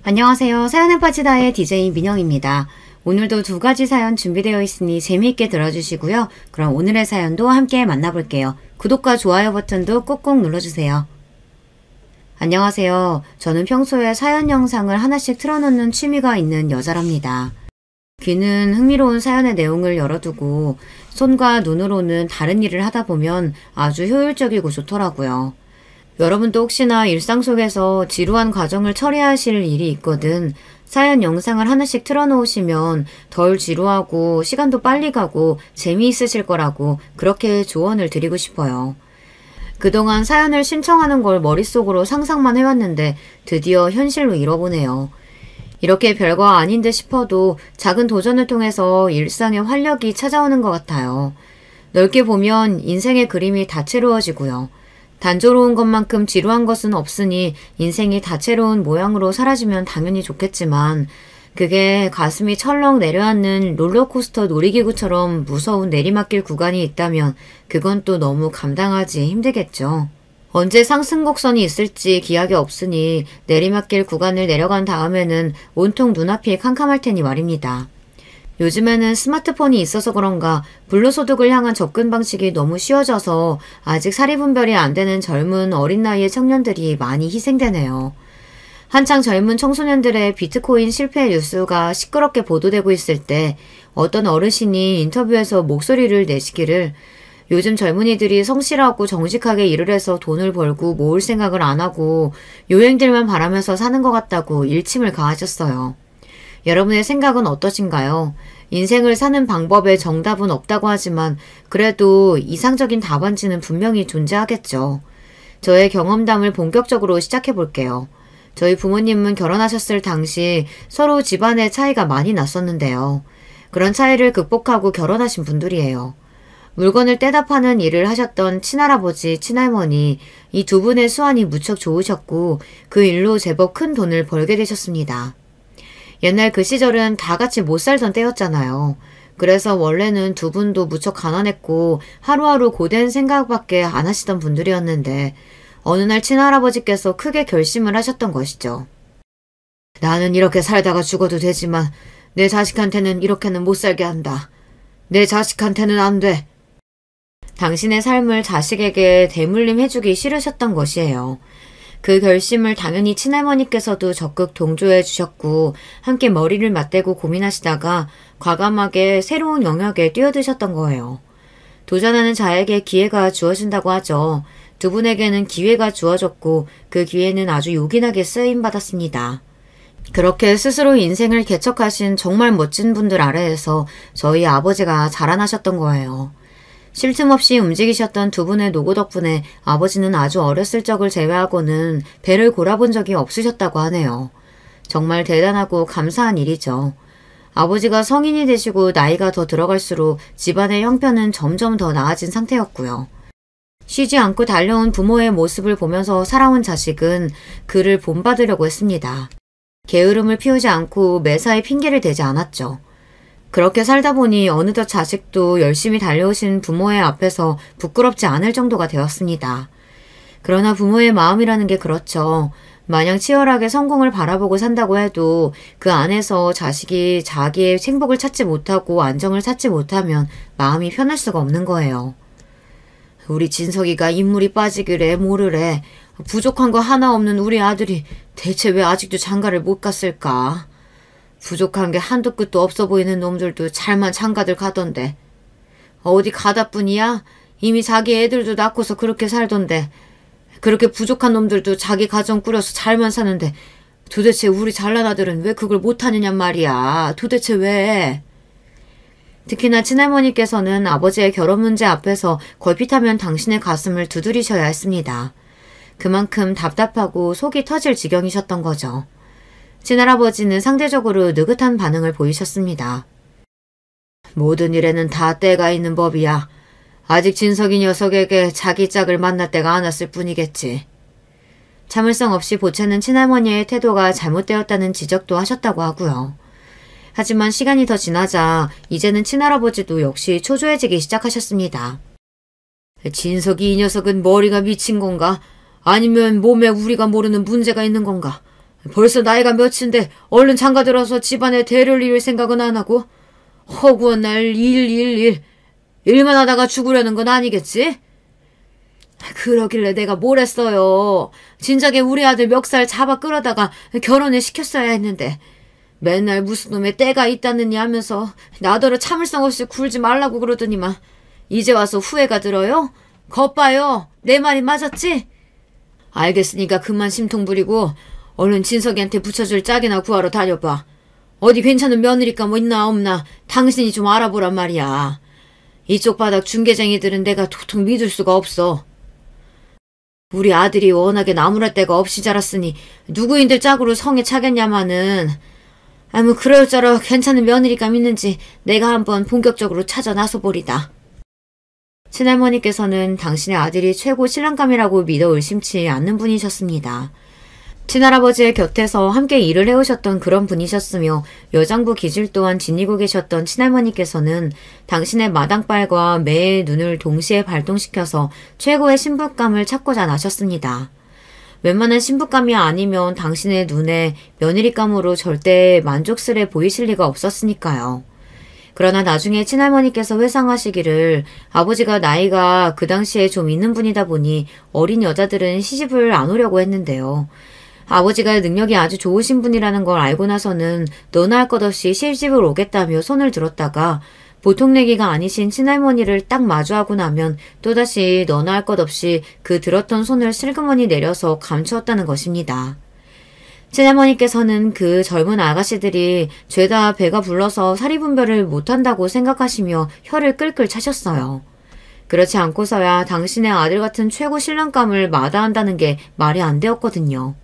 안녕하세요. 사연의 파치다의 DJ 민영입니다. 오늘도 두 가지 사연 준비되어 있으니 재미있게 들어주시고요. 그럼 오늘의 사연도 함께 만나볼게요. 구독과 좋아요 버튼도 꾹꾹 눌러주세요. 안녕하세요. 저는 평소에 사연 영상을 하나씩 틀어놓는 취미가 있는 여자랍니다. 귀는 흥미로운 사연의 내용을 열어두고 손과 눈으로는 다른 일을 하다 보면 아주 효율적이고 좋더라고요. 여러분도 혹시나 일상 속에서 지루한 과정을 처리하실 일이 있거든 사연 영상을 하나씩 틀어놓으시면 덜 지루하고 시간도 빨리 가고 재미있으실 거라고 그렇게 조언을 드리고 싶어요. 그동안 사연을 신청하는 걸 머릿속으로 상상만 해왔는데 드디어 현실로 이뤄보네요. 이렇게 별거 아닌 듯 싶어도 작은 도전을 통해서 일상의 활력이 찾아오는 것 같아요. 넓게 보면 인생의 그림이 다채로워지고요. 단조로운 것만큼 지루한 것은 없으니 인생이 다채로운 모양으로 사라지면 당연히 좋겠지만 그게 가슴이 철렁 내려앉는 롤러코스터 놀이기구처럼 무서운 내리막길 구간이 있다면 그건 또 너무 감당하기 힘들겠죠. 언제 상승 곡선이 있을지 기약이 없으니 내리막길 구간을 내려간 다음에는 온통 눈앞이 캄캄할 테니 말입니다. 요즘에는 스마트폰이 있어서 그런가 불로소득을 향한 접근 방식이 너무 쉬워져서 아직 사리분별이 안 되는 젊은 어린 나이의 청년들이 많이 희생되네요. 한창 젊은 청소년들의 비트코인 실패 뉴스가 시끄럽게 보도되고 있을 때 어떤 어르신이 인터뷰에서 목소리를 내시기를 요즘 젊은이들이 성실하고 정직하게 일을 해서 돈을 벌고 모을 생각을 안 하고 요행들만 바라면서 사는 것 같다고 일침을 가하셨어요. 여러분의 생각은 어떠신가요? 인생을 사는 방법에 정답은 없다고 하지만 그래도 이상적인 답안지는 분명히 존재하겠죠. 저의 경험담을 본격적으로 시작해 볼게요. 저희 부모님은 결혼하셨을 당시 서로 집안의 차이가 많이 났었는데요. 그런 차이를 극복하고 결혼하신 분들이에요. 물건을 떼다 파는 일을 하셨던 친할아버지, 친할머니 이 두 분의 수완이 무척 좋으셨고 그 일로 제법 큰 돈을 벌게 되셨습니다. 옛날 그 시절은 다 같이 못 살던 때였잖아요. 그래서 원래는 두 분도 무척 가난했고 하루하루 고된 생각밖에 안 하시던 분들이었는데 어느 날 친할아버지께서 크게 결심을 하셨던 것이죠. 나는 이렇게 살다가 죽어도 되지만 내 자식한테는 이렇게는 못 살게 한다. 내 자식한테는 안 돼. 당신의 삶을 자식에게 대물림 해주기 싫으셨던 것이에요. 그 결심을 당연히 친할머니께서도 적극 동조해 주셨고 함께 머리를 맞대고 고민하시다가 과감하게 새로운 영역에 뛰어드셨던 거예요. 도전하는 자에게 기회가 주어진다고 하죠. 두 분에게는 기회가 주어졌고 그 기회는 아주 요긴하게 쓰임받았습니다. 그렇게 스스로 인생을 개척하신 정말 멋진 분들 아래에서 저희 아버지가 자라나셨던 거예요. 쉴 틈 없이 움직이셨던 두 분의 노고 덕분에 아버지는 아주 어렸을 적을 제외하고는 배를 골아본 적이 없으셨다고 하네요. 정말 대단하고 감사한 일이죠. 아버지가 성인이 되시고 나이가 더 들어갈수록 집안의 형편은 점점 더 나아진 상태였고요. 쉬지 않고 달려온 부모의 모습을 보면서 살아온 자식은 그를 본받으려고 했습니다. 게으름을 피우지 않고 매사에 핑계를 대지 않았죠. 그렇게 살다 보니 어느덧 자식도 열심히 달려오신 부모의 앞에서 부끄럽지 않을 정도가 되었습니다. 그러나 부모의 마음이라는 게 그렇죠. 마냥 치열하게 성공을 바라보고 산다고 해도 그 안에서 자식이 자기의 행복을 찾지 못하고 안정을 찾지 못하면 마음이 편할 수가 없는 거예요. 우리 진석이가 인물이 빠지기래 뭐르래. 부족한 거 하나 없는 우리 아들이 대체 왜 아직도 장가를 못 갔을까? 부족한 게 한도 끝도 없어 보이는 놈들도 잘만 장가들 가던데. 어디 가다뿐이야? 이미 자기 애들도 낳고서 그렇게 살던데. 그렇게 부족한 놈들도 자기 가정 꾸려서 잘만 사는데 도대체 우리 잘난 아들은 왜 그걸 못하느냔 말이야. 도대체 왜? 특히나 친할머니께서는 아버지의 결혼 문제 앞에서 걸핏하면 당신의 가슴을 두드리셔야 했습니다. 그만큼 답답하고 속이 터질 지경이셨던 거죠. 친할아버지는 상대적으로 느긋한 반응을 보이셨습니다. 모든 일에는 다 때가 있는 법이야. 아직 진석이 녀석에게 자기 짝을 만날 때가 안 왔을 뿐이겠지. 참을성 없이 보채는 친할머니의 태도가 잘못되었다는 지적도 하셨다고 하고요. 하지만 시간이 더 지나자 이제는 친할아버지도 역시 초조해지기 시작하셨습니다. 진석이 이 녀석은 머리가 미친 건가? 아니면 몸에 우리가 모르는 문제가 있는 건가? 벌써 나이가 몇인데 얼른 장가들어서 집안에 대를 이을 생각은 안 하고 허구한 날 일만 하다가 죽으려는 건 아니겠지? 그러길래 내가 뭘 했어요. 진작에 우리 아들 멱살 잡아 끌어다가 결혼을 시켰어야 했는데 맨날 무슨 놈의 때가 있다느니 하면서 나더러 참을성 없이 굴지 말라고 그러더니만 이제 와서 후회가 들어요? 겉봐요. 내 말이 맞았지? 알겠으니까 그만 심통 부리고 얼른 진석이한테 붙여줄 짝이나 구하러 다녀봐. 어디 괜찮은 며느리가 뭐 있나 없나 당신이 좀 알아보란 말이야. 이쪽 바닥 중개쟁이들은 내가 도통 믿을 수가 없어. 우리 아들이 워낙에 나무랄 데가 없이 자랐으니 누구인들 짝으로 성에 차겠냐마는 뭐 그럴저럴 괜찮은 며느리가 있는지 내가 한번 본격적으로 찾아 나서보리다. 친할머니께서는 당신의 아들이 최고 신랑감이라고 믿어 의심치 않는 분이셨습니다. 친할아버지의 곁에서 함께 일을 해오셨던 그런 분이셨으며 여장부 기질 또한 지니고 계셨던 친할머니께서는 당신의 마당발과 매의 눈을 동시에 발동시켜서 최고의 신부감을 찾고자 나셨습니다. 웬만한 신부감이 아니면 당신의 눈에 며느리감으로 절대 만족스레 보이실 리가 없었으니까요. 그러나 나중에 친할머니께서 회상하시기를 아버지가 나이가 그 당시에 좀 있는 분이다 보니 어린 여자들은 시집을 안 오려고 했는데요. 아버지가 능력이 아주 좋으신 분이라는 걸 알고 나서는 너나 할 것 없이 시집을 오겠다며 손을 들었다가 보통 내기가 아니신 친할머니를 딱 마주하고 나면 또다시 너나 할 것 없이 그 들었던 손을 슬그머니 내려서 감추었다는 것입니다. 친할머니께서는 그 젊은 아가씨들이 죄다 배가 불러서 사리분별을 못한다고 생각하시며 혀를 끌끌 차셨어요. 그렇지 않고서야 당신의 아들 같은 최고 신랑감을 마다한다는 게 말이 안 되었거든요.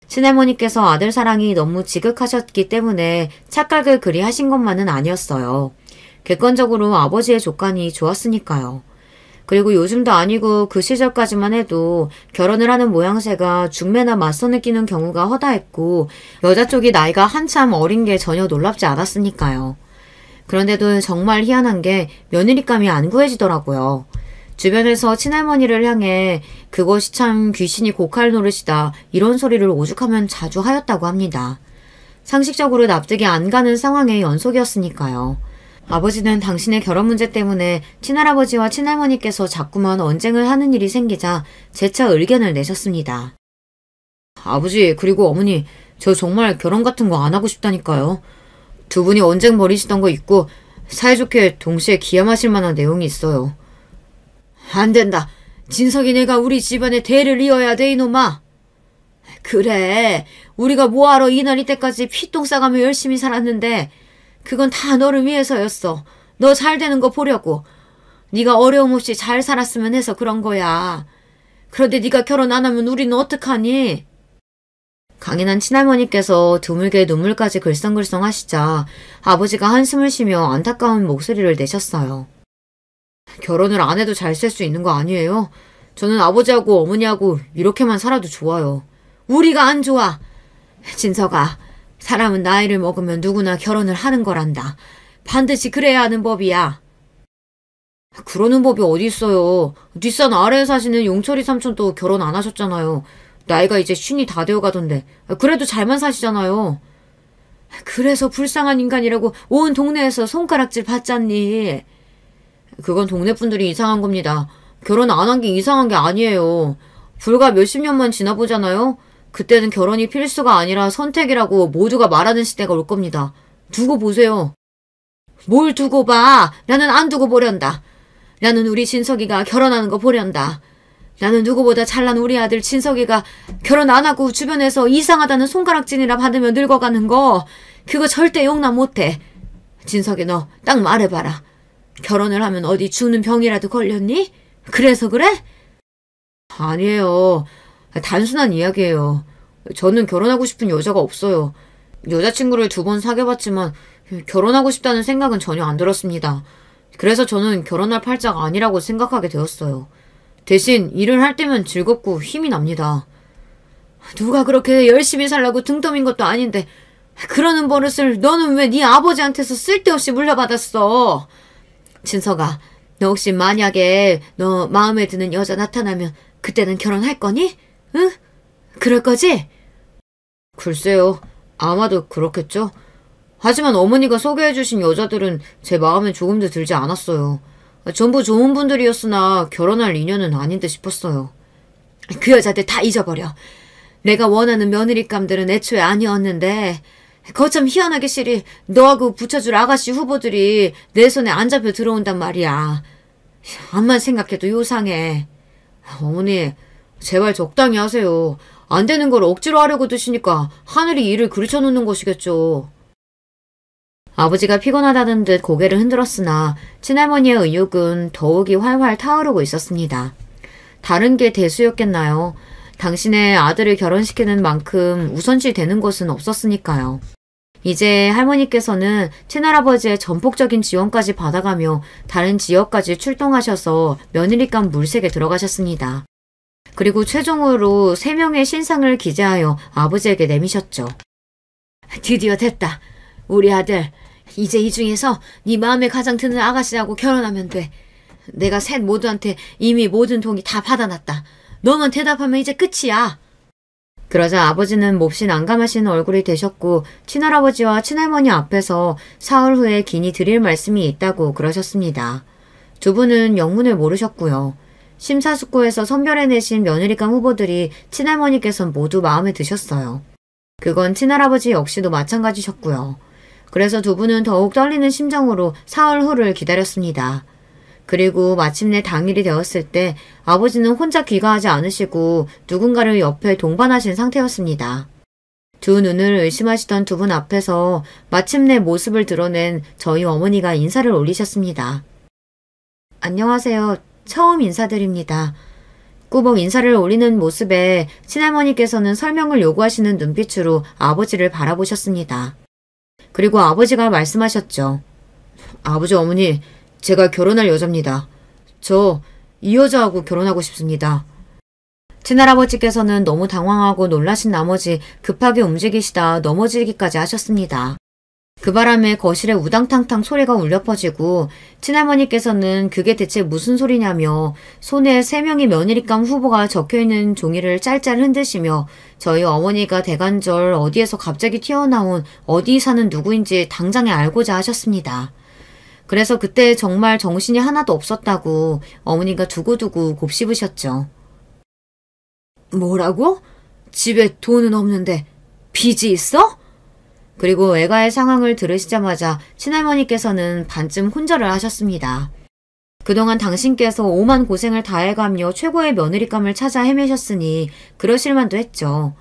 친할머니께서 아들 사랑이 너무 지극하셨기 때문에 착각을 그리 하신 것만은 아니었어요. 객관적으로 아버지의 조건이 좋았으니까요. 그리고 요즘도 아니고 그 시절까지만 해도 결혼을 하는 모양새가 중매나 맞선을 끼는 경우가 허다했고 여자 쪽이 나이가 한참 어린 게 전혀 놀랍지 않았으니까요. 그런데도 정말 희한한 게 며느리감이 안 구해지더라고요. 주변에서 친할머니를 향해 그것이 참 귀신이 고칼 노릇이다 이런 소리를 오죽하면 자주 하였다고 합니다. 상식적으로 납득이 안 가는 상황의 연속이었으니까요. 아버지는 당신의 결혼 문제 때문에 친할아버지와 친할머니께서 자꾸만 언쟁을 하는 일이 생기자 재차 의견을 내셨습니다. 아버지 그리고 어머니 저 정말 결혼 같은 거 안 하고 싶다니까요. 두 분이 언쟁 벌이시던 거 있고 사이좋게 동시에 기함하실 만한 내용이 있어요. 안 된다. 진석이네가 우리 집안에 대를 이어야 돼 이놈아. 그래 우리가 뭐하러 이날이 때까지 피똥 싸가며 열심히 살았는데 그건 다 너를 위해서였어. 너 잘 되는 거 보려고. 네가 어려움 없이 잘 살았으면 해서 그런 거야. 그런데 네가 결혼 안 하면 우리는 어떡하니? 강인한 친할머니께서 드물게 눈물까지 글썽글썽 하시자 아버지가 한숨을 쉬며 안타까운 목소리를 내셨어요. 결혼을 안 해도 잘 살 수 있는 거 아니에요? 저는 아버지하고 어머니하고 이렇게만 살아도 좋아요. 우리가 안 좋아. 진석아, 사람은 나이를 먹으면 누구나 결혼을 하는 거란다. 반드시 그래야 하는 법이야. 그러는 법이 어디 있어요. 뒷산 아래에 사시는 용철이 삼촌도 결혼 안 하셨잖아요. 나이가 이제 50이 다 되어가던데 그래도 잘만 사시잖아요. 그래서 불쌍한 인간이라고 온 동네에서 손가락질 받잖니. 그건 동네 분들이 이상한 겁니다. 결혼 안 한 게 이상한 게 아니에요. 불과 몇십 년만 지나보잖아요. 그때는 결혼이 필수가 아니라 선택이라고 모두가 말하는 시대가 올 겁니다. 두고 보세요. 뭘 두고 봐. 나는 안 두고 보련다. 나는 우리 진석이가 결혼하는 거 보련다. 나는 누구보다 잘난 우리 아들 진석이가 결혼 안 하고 주변에서 이상하다는 손가락질이나 받으며 늙어가는 거 그거 절대 용납 못해. 진석이 너 딱 말해봐라. 결혼을 하면 어디 죽는 병이라도 걸렸니? 그래서 그래? 아니에요. 단순한 이야기예요. 저는 결혼하고 싶은 여자가 없어요. 여자친구를 2번 사귀어봤지만 결혼하고 싶다는 생각은 전혀 안 들었습니다. 그래서 저는 결혼할 팔자가 아니라고 생각하게 되었어요. 대신 일을 할 때면 즐겁고 힘이 납니다. 누가 그렇게 열심히 살라고 등 떠민 것도 아닌데 그러는 버릇을 너는 왜 네 아버지한테서 쓸데없이 물려받았어? 진석아, 너 혹시 만약에 너 마음에 드는 여자 나타나면 그때는 결혼할 거니? 응? 그럴 거지? 글쎄요. 아마도 그렇겠죠? 하지만 어머니가 소개해주신 여자들은 제 마음에 조금도 들지 않았어요. 전부 좋은 분들이었으나 결혼할 인연은 아닌 듯 싶었어요. 그 여자들 다 잊어버려. 내가 원하는 며느리감들은 애초에 아니었는데 거참 희한하게 실이 너하고 붙여줄 아가씨 후보들이 내 손에 안 잡혀 들어온단 말이야. 암만 생각해도 요상해. 어머니, 제발 적당히 하세요. 안 되는 걸 억지로 하려고 드시니까 하늘이 일을 그르쳐 놓는 것이겠죠. 아버지가 피곤하다는 듯 고개를 흔들었으나 친할머니의 의욕은 더욱이 활활 타오르고 있었습니다. 다른 게 대수였겠나요? 당신의 아들을 결혼시키는 만큼 우선시 되는 것은 없었으니까요. 이제 할머니께서는 친할아버지의 전폭적인 지원까지 받아가며 다른 지역까지 출동하셔서 며느리감 물색에 들어가셨습니다. 그리고 최종으로 3명의 신상을 기재하여 아버지에게 내미셨죠. 드디어 됐다. 우리 아들, 이제 이 중에서 네 마음에 가장 드는 아가씨하고 결혼하면 돼. 내가 셋 모두한테 이미 모든 동의 다 받아놨다. 너만 대답하면 이제 끝이야. 그러자 아버지는 몹시 난감하신 얼굴이 되셨고 친할아버지와 친할머니 앞에서 사흘 후에 긴히 드릴 말씀이 있다고 그러셨습니다. 두 분은 영문을 모르셨고요. 심사숙고해서 선별해내신 며느리감 후보들이 친할머니께선 모두 마음에 드셨어요. 그건 친할아버지 역시도 마찬가지셨고요. 그래서 두 분은 더욱 떨리는 심정으로 사흘 후를 기다렸습니다. 그리고 마침내 당일이 되었을 때 아버지는 혼자 귀가하지 않으시고 누군가를 옆에 동반하신 상태였습니다. 두 눈을 의심하시던 두 분 앞에서 마침내 모습을 드러낸 저희 어머니가 인사를 올리셨습니다. 안녕하세요. 처음 인사드립니다. 꾸벅 인사를 올리는 모습에 친할머니께서는 설명을 요구하시는 눈빛으로 아버지를 바라보셨습니다. 그리고 아버지가 말씀하셨죠. 아버지 어머니, 제가 결혼할 여자입니다. 저 이 여자하고 결혼하고 싶습니다. 친할아버지께서는 너무 당황하고 놀라신 나머지 급하게 움직이시다 넘어지기까지 하셨습니다. 그 바람에 거실에 우당탕탕 소리가 울려 퍼지고 친할머니께서는 그게 대체 무슨 소리냐며 손에 3명의 며느리감 후보가 적혀있는 종이를 짤짤 흔드시며 저희 어머니가 대간절 어디에서 갑자기 튀어나온 어디 사는 누구인지 당장에 알고자 하셨습니다. 그래서 그때 정말 정신이 하나도 없었다고 어머니가 두고두고 곱씹으셨죠. 뭐라고? 집에 돈은 없는데 빚이 있어? 그리고 외가의 상황을 들으시자마자 친할머니께서는 반쯤 혼절을 하셨습니다. 그동안 당신께서 오만 고생을 다해가며 최고의 며느리감을 찾아 헤매셨으니 그러실 만도 했죠.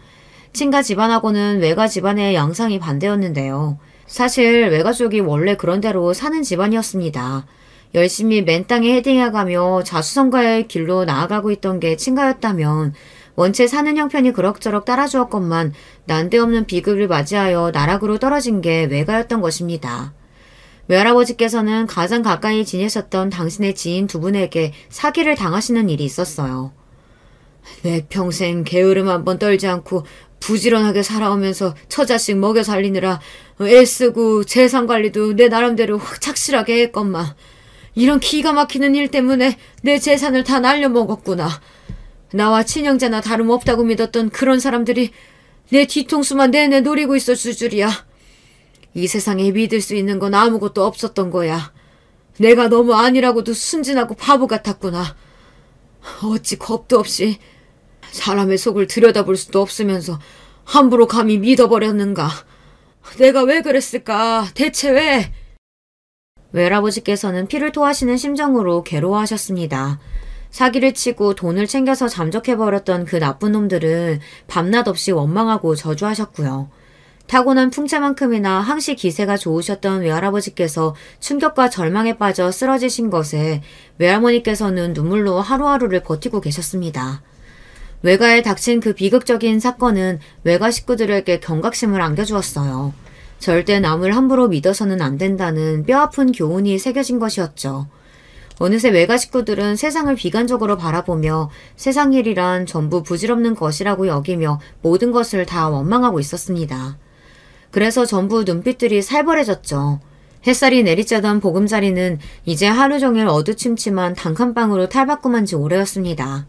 친가 집안하고는 외가 집안의 양상이 반대였는데요. 사실 외가족이 원래 그런 대로 사는 집안이었습니다. 열심히 맨 땅에 헤딩해가며 자수성가의 길로 나아가고 있던 게 친가였다면 원체 사는 형편이 그럭저럭 따라주었건만 난데없는 비극을 맞이하여 나락으로 떨어진 게 외가였던 것입니다. 외할아버지께서는 가장 가까이 지내셨던 당신의 지인 두 분에게 사기를 당하시는 일이 있었어요. 내 평생 게으름 한번 떨지 않고 부지런하게 살아오면서 처자식 먹여 살리느라 애쓰고 재산관리도 내 나름대로 착실하게 했건만 이런 기가 막히는 일 때문에 내 재산을 다 날려먹었구나. 나와 친형제나 다름없다고 믿었던 그런 사람들이 내 뒤통수만 내내 노리고 있을 줄이야. 이 세상에 믿을 수 있는 건 아무것도 없었던 거야. 내가 너무 아니라고도 순진하고 바보 같았구나. 어찌 겁도 없이 사람의 속을 들여다볼 수도 없으면서 함부로 감히 믿어버렸는가. 내가 왜 그랬을까? 대체 왜? 외할아버지께서는 피를 토하시는 심정으로 괴로워하셨습니다. 사기를 치고 돈을 챙겨서 잠적해버렸던 그 나쁜 놈들은 밤낮 없이 원망하고 저주하셨고요. 타고난 풍채만큼이나 항시 기세가 좋으셨던 외할아버지께서 충격과 절망에 빠져 쓰러지신 것에 외할머니께서는 눈물로 하루하루를 버티고 계셨습니다. 외가에 닥친 그 비극적인 사건은 외가 식구들에게 경각심을 안겨주었어요. 절대 남을 함부로 믿어서는 안 된다는 뼈아픈 교훈이 새겨진 것이었죠. 어느새 외가 식구들은 세상을 비관적으로 바라보며 세상 일이란 전부 부질없는 것이라고 여기며 모든 것을 다 원망하고 있었습니다. 그래서 전부 눈빛들이 살벌해졌죠. 햇살이 내리쬐던 보금자리는 이제 하루 종일 어두침침한 단칸방으로 탈바꿈한 지 오래였습니다.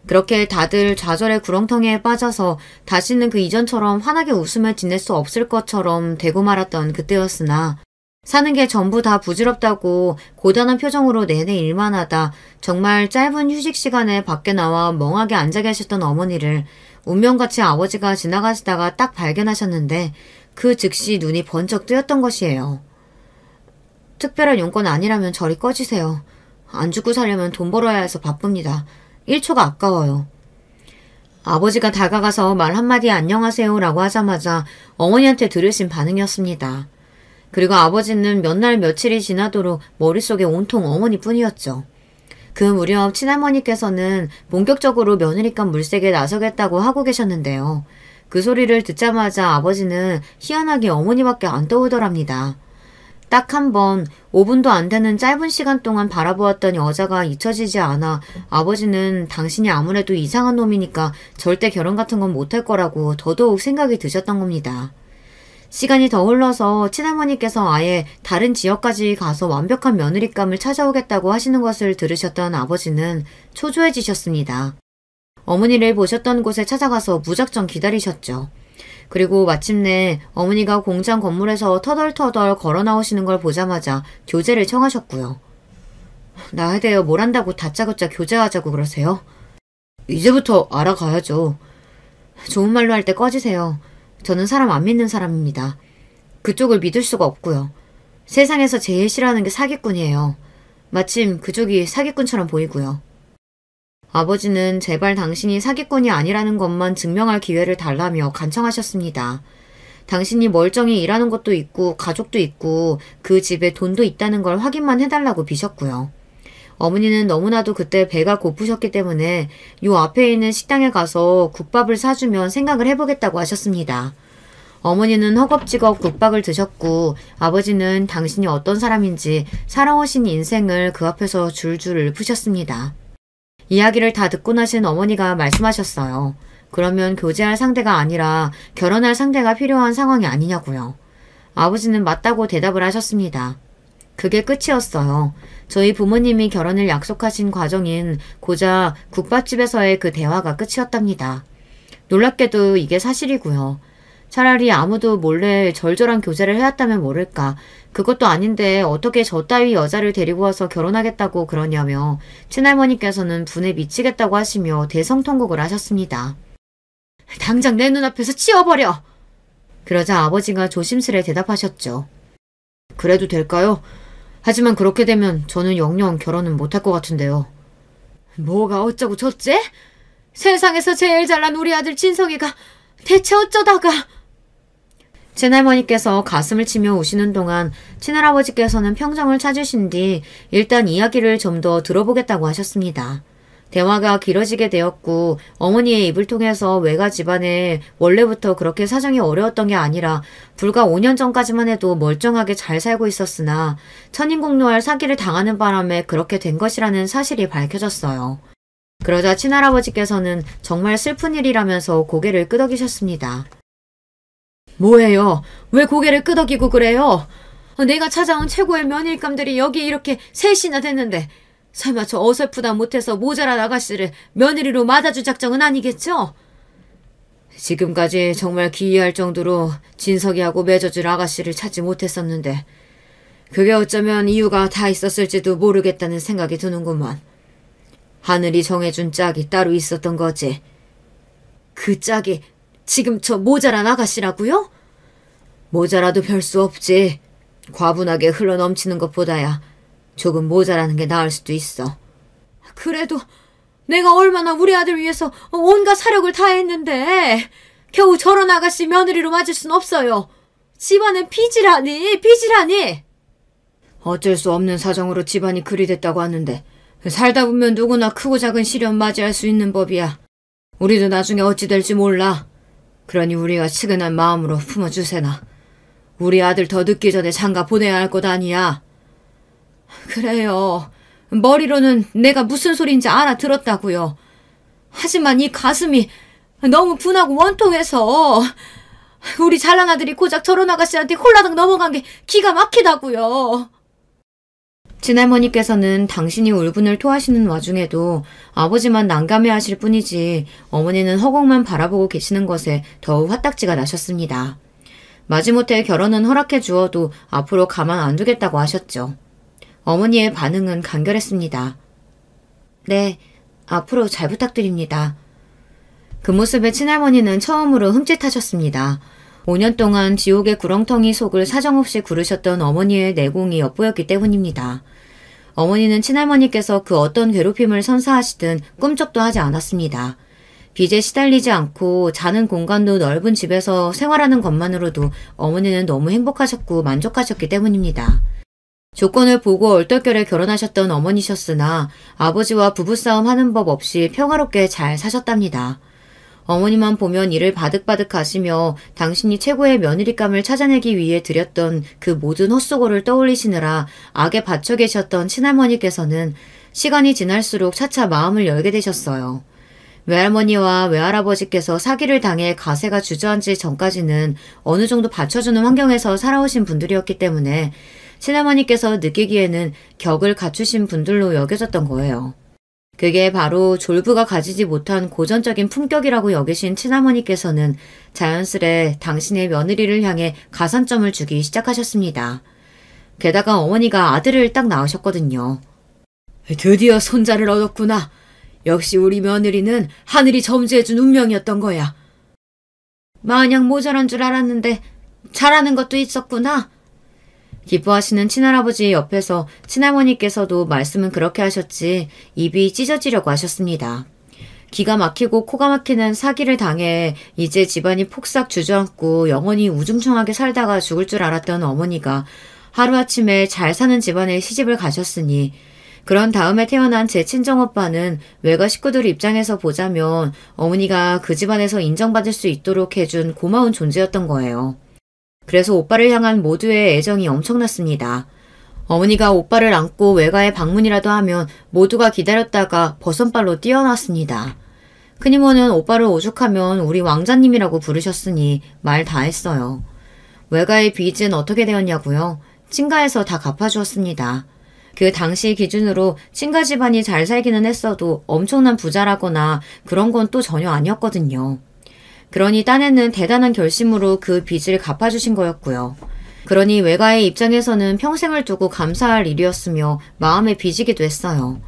그렇게 다들 좌절의 구렁텅이에 빠져서 다시는 그 이전처럼 환하게 웃으며 지낼 수 없을 것처럼 되고 말았던 그때였으나 사는 게 전부 다 부질없다고 고단한 표정으로 내내 일만 하다 정말 짧은 휴식 시간에 밖에 나와 멍하게 앉아 계셨던 어머니를 운명같이 아버지가 지나가시다가 딱 발견하셨는데 그 즉시 눈이 번쩍 뜨였던 것이에요. 특별한 용건 아니라면 저리 꺼지세요. 안 죽고 살려면 돈 벌어야 해서 바쁩니다. 1초가 아까워요. 아버지가 다가가서 말 한마디 안녕하세요 라고 하자마자 어머니한테 들으신 반응이었습니다. 그리고 아버지는 몇 날 며칠이 지나도록 머릿속에 온통 어머니뿐이었죠. 그 무렵 친할머니께서는 본격적으로 며느리감 물색에 나서겠다고 하고 계셨는데요. 그 소리를 듣자마자 아버지는 희한하게 어머니밖에 안 떠오더랍니다. 딱 한 번 5분도 안 되는 짧은 시간 동안 바라보았던 여자가 잊혀지지 않아 아버지는 당신이 아무래도 이상한 놈이니까 절대 결혼 같은 건 못할 거라고 더더욱 생각이 드셨던 겁니다. 시간이 더 흘러서 친할머니께서 아예 다른 지역까지 가서 완벽한 며느리감을 찾아오겠다고 하시는 것을 들으셨던 아버지는 초조해지셨습니다. 어머니를 보셨던 곳에 찾아가서 무작정 기다리셨죠. 그리고 마침내 어머니가 공장 건물에서 터덜터덜 걸어 나오시는 걸 보자마자 교제를 청하셨고요. 나에 대해 뭘 한다고 다짜고짜 교제하자고 그러세요? 이제부터 알아가야죠. 좋은 말로 할 때 꺼지세요. 저는 사람 안 믿는 사람입니다. 그쪽을 믿을 수가 없고요. 세상에서 제일 싫어하는 게 사기꾼이에요. 마침 그쪽이 사기꾼처럼 보이고요. 아버지는 제발 당신이 사기꾼이 아니라는 것만 증명할 기회를 달라며 간청하셨습니다. 당신이 멀쩡히 일하는 것도 있고 가족도 있고 그 집에 돈도 있다는 걸 확인만 해달라고 비셨고요. 어머니는 너무나도 그때 배가 고프셨기 때문에 요 앞에 있는 식당에 가서 국밥을 사주면 생각을 해보겠다고 하셨습니다. 어머니는 허겁지겁 국밥을 드셨고 아버지는 당신이 어떤 사람인지 살아오신 인생을 그 앞에서 줄줄 읊으셨습니다. 이야기를 다 듣고 나신 어머니가 말씀하셨어요. 그러면 교제할 상대가 아니라 결혼할 상대가 필요한 상황이 아니냐고요. 아버지는 맞다고 대답을 하셨습니다. 그게 끝이었어요. 저희 부모님이 결혼을 약속하신 과정인 고작 국밥집에서의 그 대화가 끝이었답니다. 놀랍게도 이게 사실이고요. 차라리 아무도 몰래 절절한 교제를 해왔다면 모를까. 그것도 아닌데 어떻게 저 따위 여자를 데리고 와서 결혼하겠다고 그러냐며 친할머니께서는 분에 미치겠다고 하시며 대성통곡을 하셨습니다. 당장 내 눈앞에서 치워버려! 그러자 아버지가 조심스레 대답하셨죠. 그래도 될까요? 하지만 그렇게 되면 저는 영영 결혼은 못할 것 같은데요. 뭐가 어쩌고 저째? 세상에서 제일 잘난 우리 아들 진석이가 대체 어쩌다가... 친할머니께서 가슴을 치며 우시는 동안 친할아버지께서는 평정을 찾으신 뒤 일단 이야기를 좀 더 들어보겠다고 하셨습니다. 대화가 길어지게 되었고 어머니의 입을 통해서 외가 집안에 원래부터 그렇게 사정이 어려웠던 게 아니라 불과 5년 전까지만 해도 멀쩡하게 잘 살고 있었으나 천인공노할 사기를 당하는 바람에 그렇게 된 것이라는 사실이 밝혀졌어요. 그러자 친할아버지께서는 정말 슬픈 일이라면서 고개를 끄덕이셨습니다. 뭐예요? 왜 고개를 끄덕이고 그래요? 내가 찾아온 최고의 며느리감들이 여기 이렇게 셋이나 됐는데 설마 저 어설프다 못해서 모자란 아가씨를 며느리로 맞아줄 작정은 아니겠죠? 지금까지 정말 기이할 정도로 진석이하고 맺어줄 아가씨를 찾지 못했었는데 그게 어쩌면 이유가 다 있었을지도 모르겠다는 생각이 드는구만. 하늘이 정해준 짝이 따로 있었던 거지. 그 짝이 지금 저 모자란 아가씨라고요? 모자라도 별 수 없지. 과분하게 흘러넘치는 것보다야 조금 모자라는 게 나을 수도 있어. 그래도 내가 얼마나 우리 아들 위해서 온갖 사력을 다했는데 겨우 저런 아가씨 며느리로 맞을 순 없어요. 집안은 빚이라니. 어쩔 수 없는 사정으로 집안이 그리 됐다고 하는데 살다 보면 누구나 크고 작은 시련 맞이할 수 있는 법이야. 우리도 나중에 어찌 될지 몰라. 그러니 우리가 측은한 마음으로 품어주세나. 우리 아들 더 늦기 전에 장가 보내야 할 것 아니야. 그래요. 머리로는 내가 무슨 소린지 알아들었다고요. 하지만 이 가슴이 너무 분하고 원통해서 우리 잘난 아들이 고작 저런 아가씨한테 홀라당 넘어간 게 기가 막히다고요. 친할머니께서는 당신이 울분을 토하시는 와중에도 아버지만 난감해 하실 뿐이지 어머니는 허공만 바라보고 계시는 것에 더욱 화딱지가 나셨습니다. 마지못해 결혼은 허락해 주어도 앞으로 가만 안 두겠다고 하셨죠. 어머니의 반응은 간결했습니다. 네, 앞으로 잘 부탁드립니다. 그 모습에 친할머니는 처음으로 흠칫하셨습니다. 5년 동안 지옥의 구렁텅이 속을 사정없이 구르셨던 어머니의 내공이 엿보였기 때문입니다. 어머니는 친할머니께서 그 어떤 괴롭힘을 선사하시든 꿈쩍도 하지 않았습니다. 빚에 시달리지 않고 자는 공간도 넓은 집에서 생활하는 것만으로도 어머니는 너무 행복하셨고 만족하셨기 때문입니다. 조건을 보고 얼떨결에 결혼하셨던 어머니셨으나 아버지와 부부싸움 하는 법 없이 평화롭게 잘 사셨답니다. 어머니만 보면 이를 바득바득 하시며 당신이 최고의 며느리감을 찾아내기 위해 드렸던 그 모든 헛수고를 떠올리시느라 악에 받쳐 계셨던 친할머니께서는 시간이 지날수록 차차 마음을 열게 되셨어요. 외할머니와 외할아버지께서 사기를 당해 가세가 주저앉기 전까지는 어느 정도 받쳐주는 환경에서 살아오신 분들이었기 때문에 친할머니께서 느끼기에는 격을 갖추신 분들로 여겨졌던 거예요. 그게 바로 졸부가 가지지 못한 고전적인 품격이라고 여기신 친할머니께서는 자연스레 당신의 며느리를 향해 가산점을 주기 시작하셨습니다. 게다가 어머니가 아들을 딱 낳으셨거든요. 드디어 손자를 얻었구나. 역시 우리 며느리는 하늘이 점지해준 운명이었던 거야. 마냥 모자란 줄 알았는데 잘하는 것도 있었구나. 기뻐하시는 친할아버지 옆에서 친할머니께서도 말씀은 그렇게 하셨지 입이 찢어지려고 하셨습니다. 기가 막히고 코가 막히는 사기를 당해 이제 집안이 폭삭 주저앉고 영원히 우중충하게 살다가 죽을 줄 알았던 어머니가 하루아침에 잘 사는 집안에 시집을 가셨으니 그런 다음에 태어난 제 친정오빠는 외가 식구들 입장에서 보자면 어머니가 그 집안에서 인정받을 수 있도록 해준 고마운 존재였던 거예요. 그래서 오빠를 향한 모두의 애정이 엄청났습니다. 어머니가 오빠를 안고 외가에 방문이라도 하면 모두가 기다렸다가 버선발로 뛰어났습니다. 큰이모는 오빠를 오죽하면 우리 왕자님이라고 부르셨으니 말 다 했어요. 외가의 빚은 어떻게 되었냐고요? 친가에서 다 갚아주었습니다. 그 당시 기준으로 친가 집안이 잘 살기는 했어도 엄청난 부자라거나 그런 건 또 전혀 아니었거든요. 그러니 딴에는 대단한 결심으로 그 빚을 갚아주신 거였고요. 그러니 외가의 입장에서는 평생을 두고 감사할 일이었으며 마음에 빚이기도 했어요.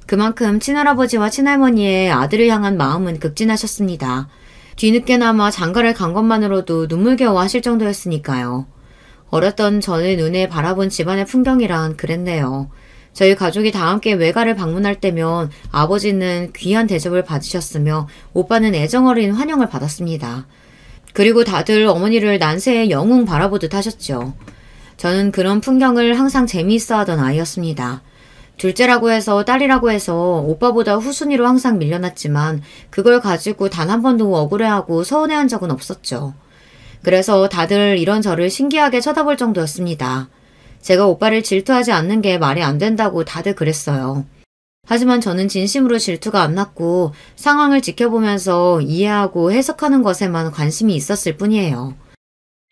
그만큼 친할아버지와 친할머니의 아들을 향한 마음은 극진하셨습니다. 뒤늦게나마 장가를 간 것만으로도 눈물겨워 하실 정도였으니까요. 어렸던 전의 눈에 바라본 집안의 풍경이란 그랬네요. 저희 가족이 다 함께 외가를 방문할 때면 아버지는 귀한 대접을 받으셨으며 오빠는 애정어린 환영을 받았습니다. 그리고 다들 어머니를 난세의 영웅 바라보듯 하셨죠. 저는 그런 풍경을 항상 재미있어 하던 아이였습니다. 둘째라고 해서 딸이라고 해서 오빠보다 후순위로 항상 밀려났지만 그걸 가지고 단 한 번도 억울해하고 서운해한 적은 없었죠. 그래서 다들 이런 저를 신기하게 쳐다볼 정도였습니다. 제가 오빠를 질투하지 않는 게 말이 안 된다고 다들 그랬어요. 하지만 저는 진심으로 질투가 안 났고 상황을 지켜보면서 이해하고 해석하는 것에만 관심이 있었을 뿐이에요.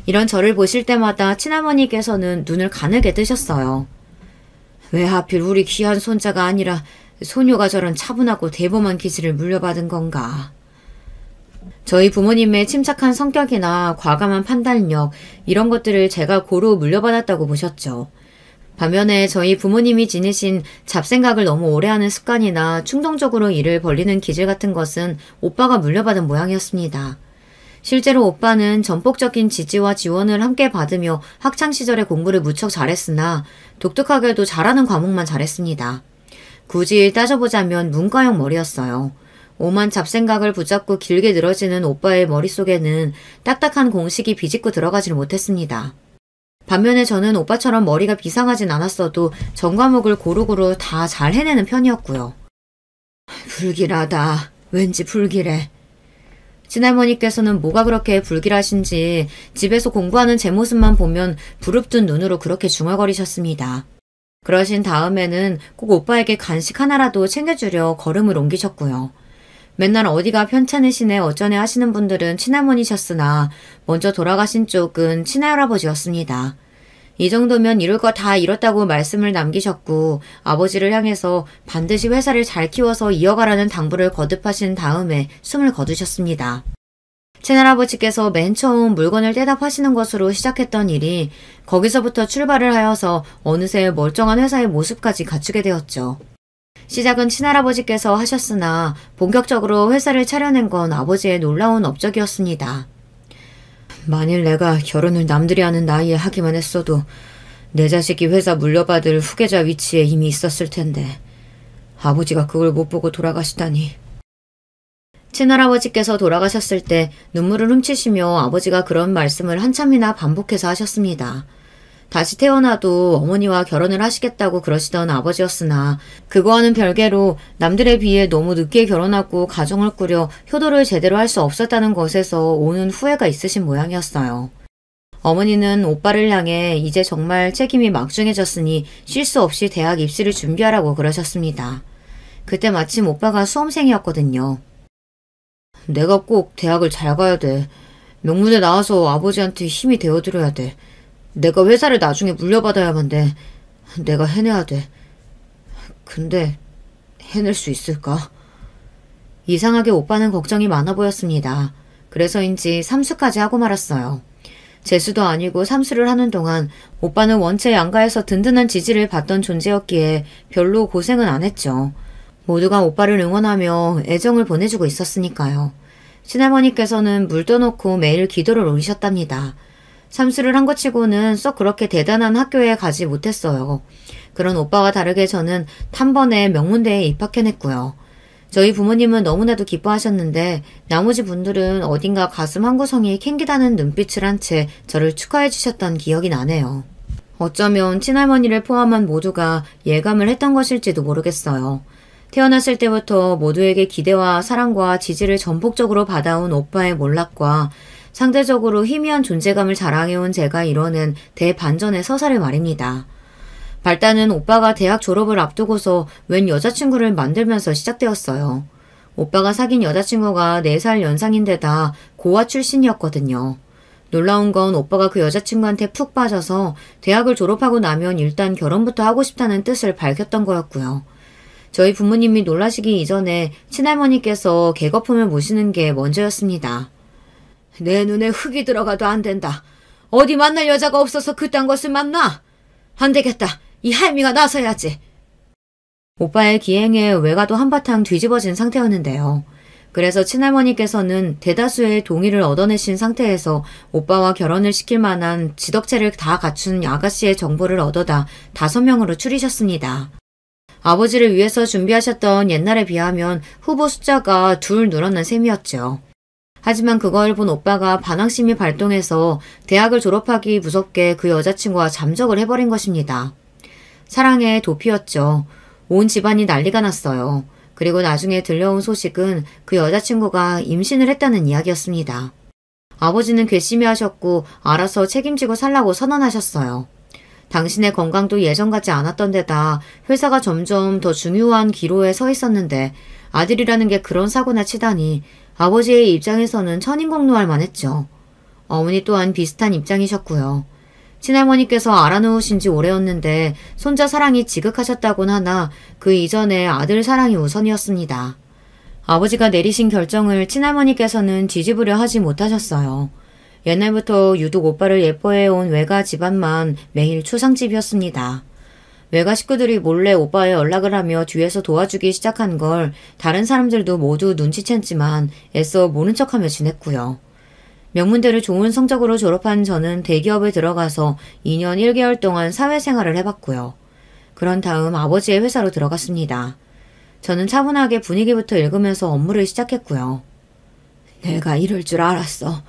이런 저를 보실 때마다 친할머니께서는 눈을 가늘게 뜨셨어요. 왜 하필 우리 귀한 손자가 아니라 소녀가 저런 차분하고 대범한 기질을 물려받은 건가. 저희 부모님의 침착한 성격이나 과감한 판단력 이런 것들을 제가 고루 물려받았다고 보셨죠. 반면에 저희 부모님이 지니신 잡생각을 너무 오래하는 습관이나 충동적으로 일을 벌리는 기질 같은 것은 오빠가 물려받은 모양이었습니다. 실제로 오빠는 전폭적인 지지와 지원을 함께 받으며 학창시절에 공부를 무척 잘했으나 독특하게도 잘하는 과목만 잘했습니다. 굳이 따져보자면 문과형 머리였어요. 오만 잡생각을 붙잡고 길게 늘어지는 오빠의 머릿속에는 딱딱한 공식이 비집고 들어가질 못했습니다. 반면에 저는 오빠처럼 머리가 비상하진 않았어도 전 과목을 고루고루 다 잘 해내는 편이었고요. 불길하다. 왠지 불길해. 친할머니께서는 뭐가 그렇게 불길하신지 집에서 공부하는 제 모습만 보면 부릅뜬 눈으로 그렇게 중얼거리셨습니다. 그러신 다음에는 꼭 오빠에게 간식 하나라도 챙겨주려 걸음을 옮기셨고요. 맨날 어디가 편찮으시네 어쩌네 하시는 분들은 친할머니셨으나 먼저 돌아가신 쪽은 친할아버지였습니다. 이 정도면 이룰 거 다 이뤘다고 말씀을 남기셨고 아버지를 향해서 반드시 회사를 잘 키워서 이어가라는 당부를 거듭하신 다음에 숨을 거두셨습니다. 친할아버지께서 맨 처음 물건을 떼다 파시는 것으로 시작했던 일이 거기서부터 출발을 하여서 어느새 멀쩡한 회사의 모습까지 갖추게 되었죠. 시작은 친할아버지께서 하셨으나 본격적으로 회사를 차려낸 건 아버지의 놀라운 업적이었습니다. 만일 내가 결혼을 남들이 하는 나이에 하기만 했어도 내 자식이 회사 물려받을 후계자 위치에 이미 있었을 텐데 아버지가 그걸 못 보고 돌아가시다니. 친할아버지께서 돌아가셨을 때 눈물을 훔치시며 아버지가 그런 말씀을 한참이나 반복해서 하셨습니다. 다시 태어나도 어머니와 결혼을 하시겠다고 그러시던 아버지였으나 그거와는 별개로 남들에 비해 너무 늦게 결혼하고 가정을 꾸려 효도를 제대로 할 수 없었다는 것에서 오는 후회가 있으신 모양이었어요. 어머니는 오빠를 향해 이제 정말 책임이 막중해졌으니 쉴 수 없이 대학 입시를 준비하라고 그러셨습니다. 그때 마침 오빠가 수험생이었거든요. 내가 꼭 대학을 잘 가야 돼. 명문대 나와서 아버지한테 힘이 되어드려야 돼. 내가 회사를 나중에 물려받아야만 돼. 내가 해내야 돼. 근데 해낼 수 있을까? 이상하게 오빠는 걱정이 많아 보였습니다. 그래서인지 삼수까지 하고 말았어요. 재수도 아니고 삼수를 하는 동안 오빠는 원체 양가에서 든든한 지지를 받던 존재였기에 별로 고생은 안 했죠. 모두가 오빠를 응원하며 애정을 보내주고 있었으니까요. 친할머니께서는 물 떠놓고 매일 기도를 올리셨답니다. 삼수를 한 것 치고는 썩 그렇게 대단한 학교에 가지 못했어요. 그런 오빠와 다르게 저는 단번에 명문대에 입학해냈고요. 저희 부모님은 너무나도 기뻐하셨는데 나머지 분들은 어딘가 가슴 한구석이 캥기다는 눈빛을 한 채 저를 축하해 주셨던 기억이 나네요. 어쩌면 친할머니를 포함한 모두가 예감을 했던 것일지도 모르겠어요. 태어났을 때부터 모두에게 기대와 사랑과 지지를 전폭적으로 받아온 오빠의 몰락과 상대적으로 희미한 존재감을 자랑해온 제가 이뤄낸 대반전의 서사를 말입니다. 발단은 오빠가 대학 졸업을 앞두고서 웬 여자친구를 만들면서 시작되었어요. 오빠가 사귄 여자친구가 4살 연상인데다 고아 출신이었거든요. 놀라운 건 오빠가 그 여자친구한테 푹 빠져서 대학을 졸업하고 나면 일단 결혼부터 하고 싶다는 뜻을 밝혔던 거였고요. 저희 부모님이 놀라시기 이전에 친할머니께서 개거품을 모시는 게 먼저였습니다. 내 눈에 흙이 들어가도 안 된다. 어디 만날 여자가 없어서 그딴 것을 만나? 안 되겠다. 이 할미가 나서야지. 오빠의 기행에 외가도 한바탕 뒤집어진 상태였는데요. 그래서 친할머니께서는 대다수의 동의를 얻어내신 상태에서 오빠와 결혼을 시킬 만한 지덕체를 다 갖춘 아가씨의 정보를 얻어다 5명으로 추리셨습니다. 아버지를 위해서 준비하셨던 옛날에 비하면 후보 숫자가 2 늘어난 셈이었죠. 하지만 그걸 본 오빠가 반항심이 발동해서 대학을 졸업하기 무섭게 그 여자친구와 잠적을 해버린 것입니다. 사랑의 도피였죠. 온 집안이 난리가 났어요. 그리고 나중에 들려온 소식은 그 여자친구가 임신을 했다는 이야기였습니다. 아버지는 괘씸히 하셨고 알아서 책임지고 살라고 선언하셨어요. 당신의 건강도 예전 같지 않았던 데다 회사가 점점 더 중요한 기로에 서 있었는데 아들이라는 게 그런 사고나 치다니 아버지의 입장에서는 천인공노할 만했죠. 어머니 또한 비슷한 입장이셨고요. 친할머니께서 알아놓으신 지 오래였는데 손자 사랑이 지극하셨다곤 하나 그 이전에 아들 사랑이 우선이었습니다. 아버지가 내리신 결정을 친할머니께서는 뒤집으려 하지 못하셨어요. 옛날부터 유독 오빠를 예뻐해온 외가 집안만 매일 초상집이었습니다. 외가 식구들이 몰래 오빠의 연락을 하며 뒤에서 도와주기 시작한 걸 다른 사람들도 모두 눈치챘지만 애써 모른 척하며 지냈고요. 명문대를 좋은 성적으로 졸업한 저는 대기업에 들어가서 2년 1개월 동안 사회생활을 해봤고요. 그런 다음 아버지의 회사로 들어갔습니다. 저는 차분하게 분위기부터 읽으면서 업무를 시작했고요. 내가 이럴 줄 알았어.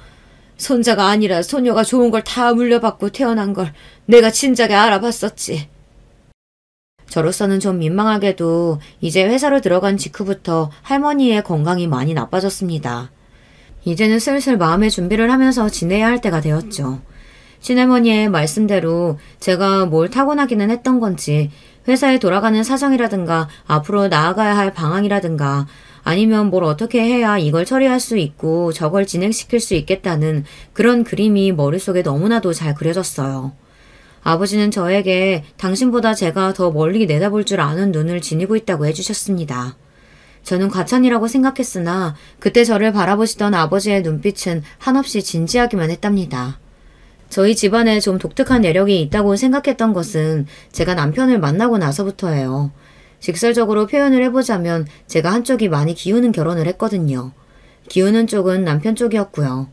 손자가 아니라 소녀가 좋은 걸 다 물려받고 태어난 걸 내가 진작에 알아봤었지. 저로서는 좀 민망하게도 이제 회사로 들어간 직후부터 할머니의 건강이 많이 나빠졌습니다. 이제는 슬슬 마음의 준비를 하면서 지내야 할 때가 되었죠. 친할머니의 말씀대로 제가 뭘 타고나기는 했던 건지 회사에 돌아가는 사정이라든가 앞으로 나아가야 할 방향이라든가 아니면 뭘 어떻게 해야 이걸 처리할 수 있고 저걸 진행시킬 수 있겠다는 그런 그림이 머릿속에 너무나도 잘 그려졌어요. 아버지는 저에게 당신보다 제가 더 멀리 내다볼 줄 아는 눈을 지니고 있다고 해주셨습니다. 저는 과찬이라고 생각했으나 그때 저를 바라보시던 아버지의 눈빛은 한없이 진지하기만 했답니다. 저희 집안에 좀 독특한 내력이 있다고 생각했던 것은 제가 남편을 만나고 나서부터예요. 직설적으로 표현을 해보자면 제가 한쪽이 많이 기우는 결혼을 했거든요. 기우는 쪽은 남편 쪽이었고요.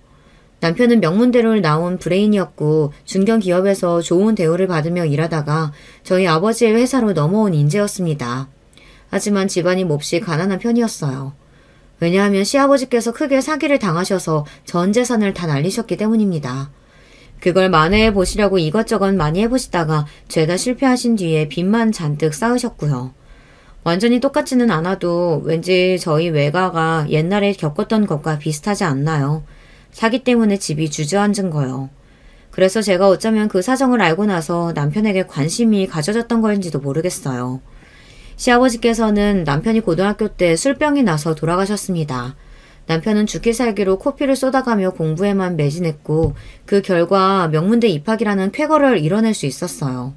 남편은 명문대를 나온 브레인이었고 중견기업에서 좋은 대우를 받으며 일하다가 저희 아버지의 회사로 넘어온 인재였습니다. 하지만 집안이 몹시 가난한 편이었어요. 왜냐하면 시아버지께서 크게 사기를 당하셔서 전 재산을 다 날리셨기 때문입니다. 그걸 만회해 보시려고 이것저것 많이 해보시다가 죄다 실패하신 뒤에 빚만 잔뜩 쌓으셨고요. 완전히 똑같지는 않아도 왠지 저희 외가가 옛날에 겪었던 것과 비슷하지 않나요? 사기 때문에 집이 주저앉은 거요. 그래서 제가 어쩌면 그 사정을 알고 나서 남편에게 관심이 가져졌던 건지도 모르겠어요. 시아버지께서는 남편이 고등학교 때 술병이 나서 돌아가셨습니다. 남편은 죽기 살기로 코피를 쏟아가며 공부에만 매진했고 그 결과 명문대 입학이라는 쾌거를 이뤄낼 수 있었어요.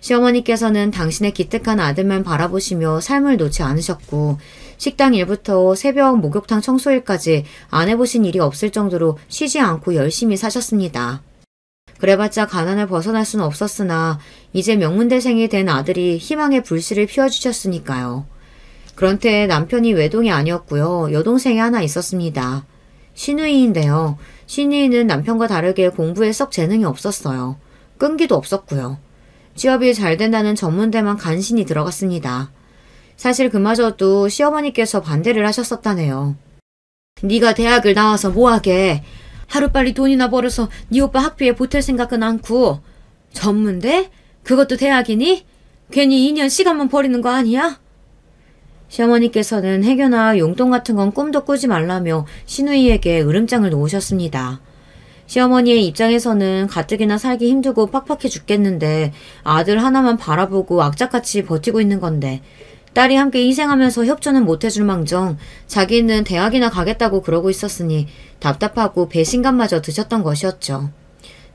시어머니께서는 당신의 기특한 아들만 바라보시며 삶을 놓지 않으셨고 식당 일부터 새벽 목욕탕 청소일까지 안 해보신 일이 없을 정도로 쉬지 않고 열심히 사셨습니다. 그래봤자 가난을 벗어날 수는 없었으나 이제 명문대생이 된 아들이 희망의 불씨를 피워주셨으니까요. 그런데 남편이 외동이 아니었고요. 여동생이 하나 있었습니다. 신우이인데요. 신우이는 남편과 다르게 공부에 썩 재능이 없었어요. 끈기도 없었고요. 취업이 잘 된다는 전문대만 간신히 들어갔습니다. 사실 그마저도 시어머니께서 반대를 하셨었다네요. 네가 대학을 나와서 뭐하게. 하루빨리 돈이나 벌어서 네 오빠 학비에 보탤 생각은 않고. 전문대? 그것도 대학이니? 괜히 2년 시간만 버리는 거 아니야? 시어머니께서는 해교나 용돈 같은 건 꿈도 꾸지 말라며 시누이에게 으름장을 놓으셨습니다. 시어머니의 입장에서는 가뜩이나 살기 힘들고 팍팍해 죽겠는데 아들 하나만 바라보고 악착같이 버티고 있는 건데 딸이 함께 희생하면서 협조는 못해줄 망정 자기는 대학이나 가겠다고 그러고 있었으니 답답하고 배신감마저 드셨던 것이었죠.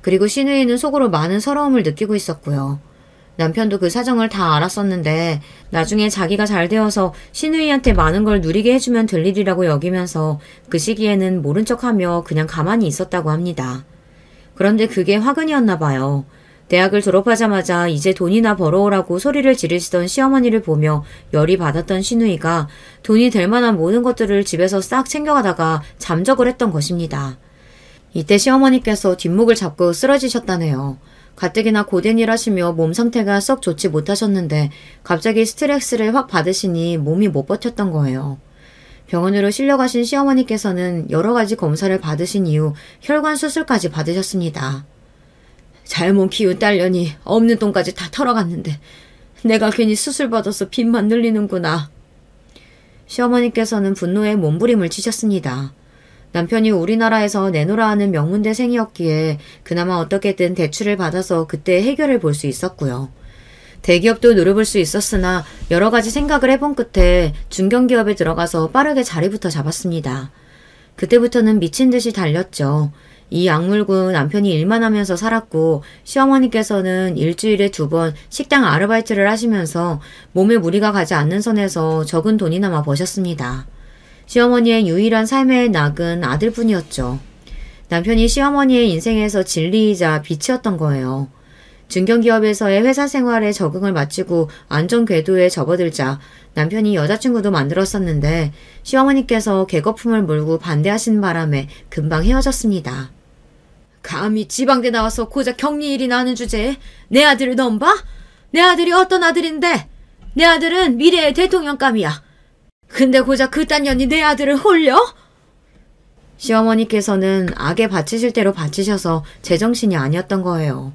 그리고 시누이는 속으로 많은 서러움을 느끼고 있었고요. 남편도 그 사정을 다 알았었는데 나중에 자기가 잘 되어서 시누이한테 많은 걸 누리게 해주면 될 일이라고 여기면서 그 시기에는 모른 척하며 그냥 가만히 있었다고 합니다. 그런데 그게 화근이었나 봐요. 대학을 졸업하자마자 이제 돈이나 벌어오라고 소리를 지르시던 시어머니를 보며 열이 받았던 시누이가 돈이 될 만한 모든 것들을 집에서 싹 챙겨가다가 잠적을 했던 것입니다. 이때 시어머니께서 뒷목을 잡고 쓰러지셨다네요. 가뜩이나 고된 일 하시며 몸 상태가 썩 좋지 못하셨는데 갑자기 스트레스를 확 받으시니 몸이 못 버텼던 거예요. 병원으로 실려가신 시어머니께서는 여러 가지 검사를 받으신 이후 혈관 수술까지 받으셨습니다. 잘못 키운 딸년이 없는 돈까지 다 털어갔는데 내가 괜히 수술 받아서 빚만 늘리는구나. 시어머니께서는 분노에 몸부림을 치셨습니다. 남편이 우리나라에서 내놓으라 하는 명문대생이었기에 그나마 어떻게든 대출을 받아서 그때 해결을 볼 수 있었고요. 대기업도 노려볼 수 있었으나 여러 가지 생각을 해본 끝에 중견기업에 들어가서 빠르게 자리부터 잡았습니다. 그때부터는 미친 듯이 달렸죠. 이 악물고 남편이 일만 하면서 살았고 시어머니께서는 일주일에 2번 식당 아르바이트를 하시면서 몸에 무리가 가지 않는 선에서 적은 돈이나마 버셨습니다. 시어머니의 유일한 삶의 낙은 아들뿐이었죠. 남편이 시어머니의 인생에서 진리이자 빛이었던 거예요. 중견기업에서의 회사 생활에 적응을 마치고 안전 궤도에 접어들자 남편이 여자친구도 만들었었는데 시어머니께서 개거품을 물고 반대하신 바람에 금방 헤어졌습니다. 감히 지방대 나와서 고작 격리일이나 하는 주제에 내 아들을 넘봐? 내 아들이 어떤 아들인데? 내 아들은 미래의 대통령감이야. 근데 고작 그딴 년이 내 아들을 홀려? 시어머니께서는 악에 바치실 대로 바치셔서 제정신이 아니었던 거예요.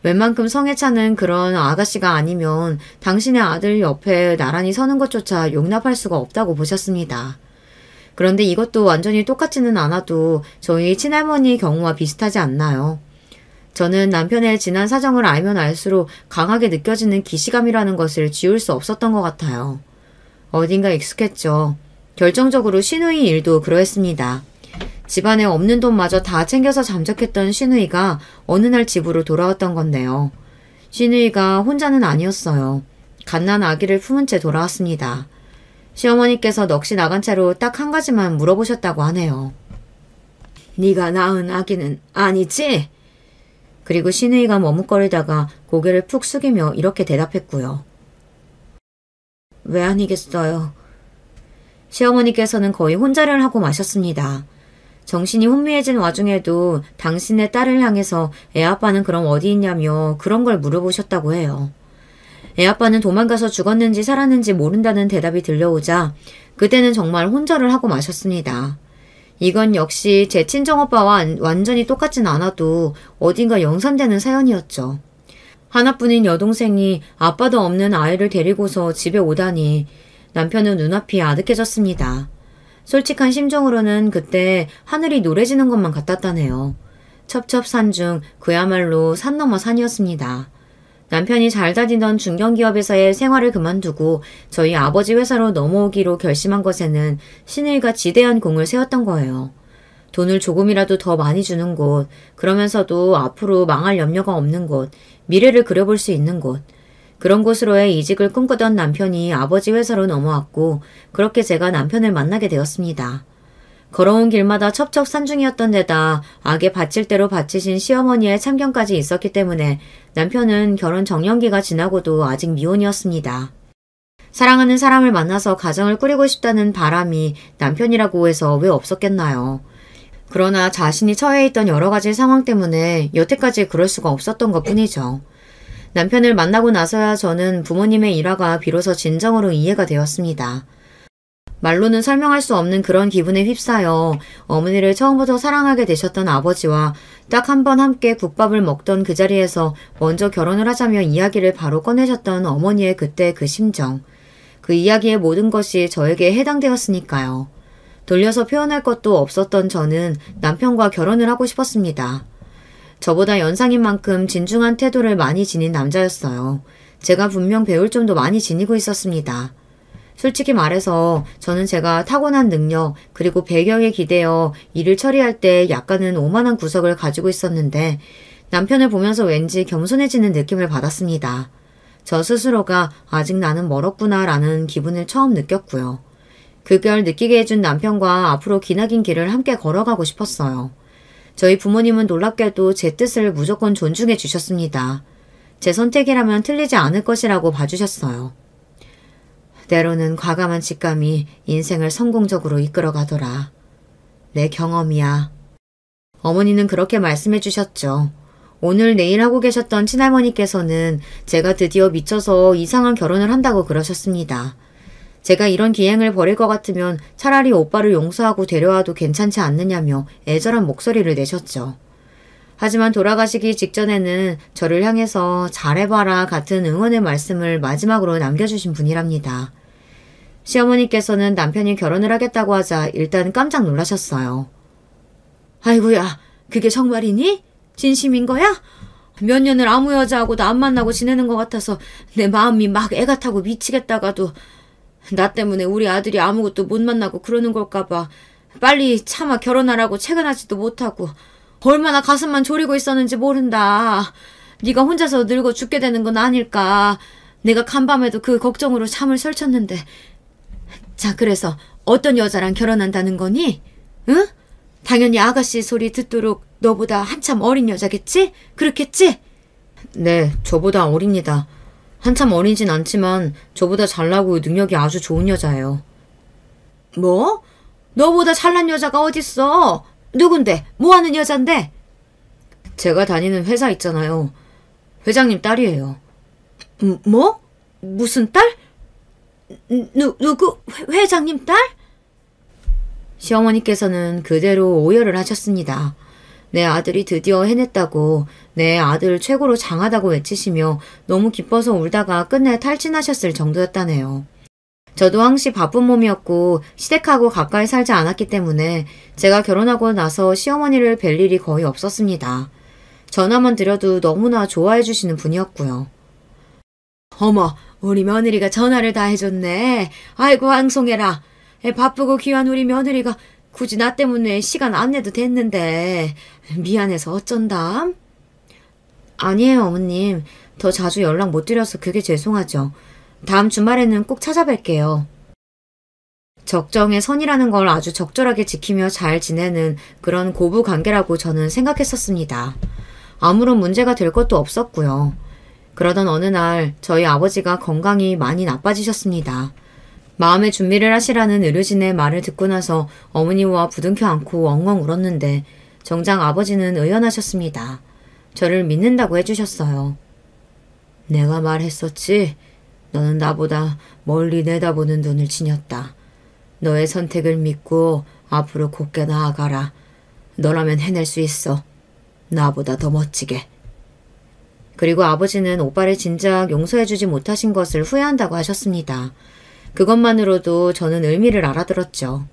웬만큼 성에 차는 그런 아가씨가 아니면 당신의 아들 옆에 나란히 서는 것조차 용납할 수가 없다고 보셨습니다. 그런데 이것도 완전히 똑같지는 않아도 저희 친할머니 경우와 비슷하지 않나요? 저는 남편의 지난 사정을 알면 알수록 강하게 느껴지는 기시감이라는 것을 지울 수 없었던 것 같아요. 어딘가 익숙했죠. 결정적으로 시누이 일도 그러했습니다. 집안에 없는 돈마저 다 챙겨서 잠적했던 시누이가 어느 날 집으로 돌아왔던 건데요. 시누이가 혼자는 아니었어요. 갓난 아기를 품은 채 돌아왔습니다. 시어머니께서 넋이 나간 채로 딱 한 가지만 물어보셨다고 하네요. 네가 낳은 아기는 아니지? 그리고 시누이가 머뭇거리다가 고개를 푹 숙이며 이렇게 대답했고요. 왜 아니겠어요? 시어머니께서는 거의 혼자를 하고 마셨습니다. 정신이 혼미해진 와중에도 당신의 딸을 향해서 애아빠는 그럼 어디 있냐며 그런 걸 물어보셨다고 해요. 애아빠는 도망가서 죽었는지 살았는지 모른다는 대답이 들려오자 그때는 정말 혼절을 하고 마셨습니다. 이건 역시 제 친정오빠와 완전히 똑같진 않아도 어딘가 연상되는 사연이었죠. 하나뿐인 여동생이 아빠도 없는 아이를 데리고서 집에 오다니 남편은 눈앞이 아득해졌습니다. 솔직한 심정으로는 그때 하늘이 노래지는 것만 같았다네요. 첩첩산중 그야말로 산 넘어 산이었습니다. 남편이 잘 다니던 중견기업에서의 생활을 그만두고 저희 아버지 회사로 넘어오기로 결심한 것에는 시누이가 지대한 공을 세웠던 거예요. 돈을 조금이라도 더 많이 주는 곳, 그러면서도 앞으로 망할 염려가 없는 곳, 미래를 그려볼 수 있는 곳, 그런 곳으로의 이직을 꿈꾸던 남편이 아버지 회사로 넘어왔고 그렇게 제가 남편을 만나게 되었습니다. 걸어온 길마다 첩첩산중이었던 데다 악에 바칠 대로 바치신 시어머니의 참견까지 있었기 때문에 남편은 결혼 정년기가 지나고도 아직 미혼이었습니다. 사랑하는 사람을 만나서 가정을 꾸리고 싶다는 바람이 남편이라고 해서 왜 없었겠나요? 그러나 자신이 처해 있던 여러 가지 상황 때문에 여태까지 그럴 수가 없었던 것 뿐이죠. 남편을 만나고 나서야 저는 부모님의 일화가 비로소 진정으로 이해가 되었습니다. 말로는 설명할 수 없는 그런 기분에 휩싸여 어머니를 처음부터 사랑하게 되셨던 아버지와 딱 한 번 함께 국밥을 먹던 그 자리에서 먼저 결혼을 하자며 이야기를 바로 꺼내셨던 어머니의 그때 그 심정. 그 이야기의 모든 것이 저에게 해당되었으니까요. 돌려서 표현할 것도 없었던 저는 남편과 결혼을 하고 싶었습니다. 저보다 연상인 만큼 진중한 태도를 많이 지닌 남자였어요. 제가 분명 배울 점도 많이 지니고 있었습니다. 솔직히 말해서 저는 제가 타고난 능력 그리고 배경에 기대어 일을 처리할 때 약간은 오만한 구석을 가지고 있었는데 남편을 보면서 왠지 겸손해지는 느낌을 받았습니다. 저 스스로가 아직 나는 멀었구나 라는 기분을 처음 느꼈고요. 그걸 느끼게 해준 남편과 앞으로 기나긴 길을 함께 걸어가고 싶었어요. 저희 부모님은 놀랍게도 제 뜻을 무조건 존중해 주셨습니다. 제 선택이라면 틀리지 않을 것이라고 봐주셨어요. 때로는 과감한 직감이 인생을 성공적으로 이끌어가더라. 내 경험이야. 어머니는 그렇게 말씀해 주셨죠. 오늘 내일 하고 계셨던 친할머니께서는 제가 드디어 미쳐서 이상한 결혼을 한다고 그러셨습니다. 제가 이런 기행을 벌일 것 같으면 차라리 오빠를 용서하고 데려와도 괜찮지 않느냐며 애절한 목소리를 내셨죠. 하지만 돌아가시기 직전에는 저를 향해서 잘해봐라 같은 응원의 말씀을 마지막으로 남겨주신 분이랍니다. 시어머니께서는 남편이 결혼을 하겠다고 하자 일단 깜짝 놀라셨어요. 아이고야, 그게 정말이니? 진심인 거야? 몇 년을 아무 여자하고도 안 만나고 지내는 것 같아서 내 마음이 막 애가 타고 미치겠다가도 나 때문에 우리 아들이 아무것도 못 만나고 그러는 걸까봐 빨리 차마 결혼하라고 채근하지도 못하고 얼마나 가슴만 졸이고 있었는지 모른다. 네가 혼자서 늙어 죽게 되는 건 아닐까. 내가 간밤에도 그 걱정으로 잠을 설쳤는데. 자, 그래서 어떤 여자랑 결혼한다는 거니? 응? 당연히 아가씨 소리 듣도록 너보다 한참 어린 여자겠지? 그렇겠지? 네, 저보다 어립니다. 한참 어리진 않지만 저보다 잘나고 능력이 아주 좋은 여자예요. 뭐? 너보다 잘난 여자가 어딨어? 누군데? 뭐하는 여잔데? 제가 다니는 회사 있잖아요. 회장님 딸이에요. 뭐? 무슨 딸? 누구? 회장님 딸? 시어머니께서는 그대로 오열을 하셨습니다. 내 아들이 드디어 해냈다고 내 아들 최고로 장하다고 외치시며 너무 기뻐서 울다가 끝내 탈진하셨을 정도였다네요. 저도 항시 바쁜 몸이었고 시댁하고 가까이 살지 않았기 때문에 제가 결혼하고 나서 시어머니를 뵐 일이 거의 없었습니다. 전화만 드려도 너무나 좋아해 주시는 분이었고요. 어머, 우리 며느리가 전화를 다 해줬네. 아이고, 황송해라. 바쁘고 귀한 우리 며느리가 굳이 나 때문에 시간 안 내도 됐는데 미안해서 어쩐담? 아니에요, 어머님. 더 자주 연락 못 드려서 그게 죄송하죠. 다음 주말에는 꼭 찾아뵐게요. 적정의 선이라는 걸 아주 적절하게 지키며 잘 지내는 그런 고부 관계라고 저는 생각했었습니다. 아무런 문제가 될 것도 없었고요. 그러던 어느 날 저희 아버지가 건강이 많이 나빠지셨습니다. 마음의 준비를 하시라는 의료진의 말을 듣고 나서 어머니와 부둥켜 안고 엉엉 울었는데 정작 아버지는 의연하셨습니다. 저를 믿는다고 해주셨어요. 내가 말했었지. 너는 나보다 멀리 내다보는 눈을 지녔다. 너의 선택을 믿고 앞으로 곧게 나아가라. 너라면 해낼 수 있어. 나보다 더 멋지게. 그리고 아버지는 오빠를 진작 용서해주지 못하신 것을 후회한다고 하셨습니다. 그것만으로도 저는 의미를 알아들었죠.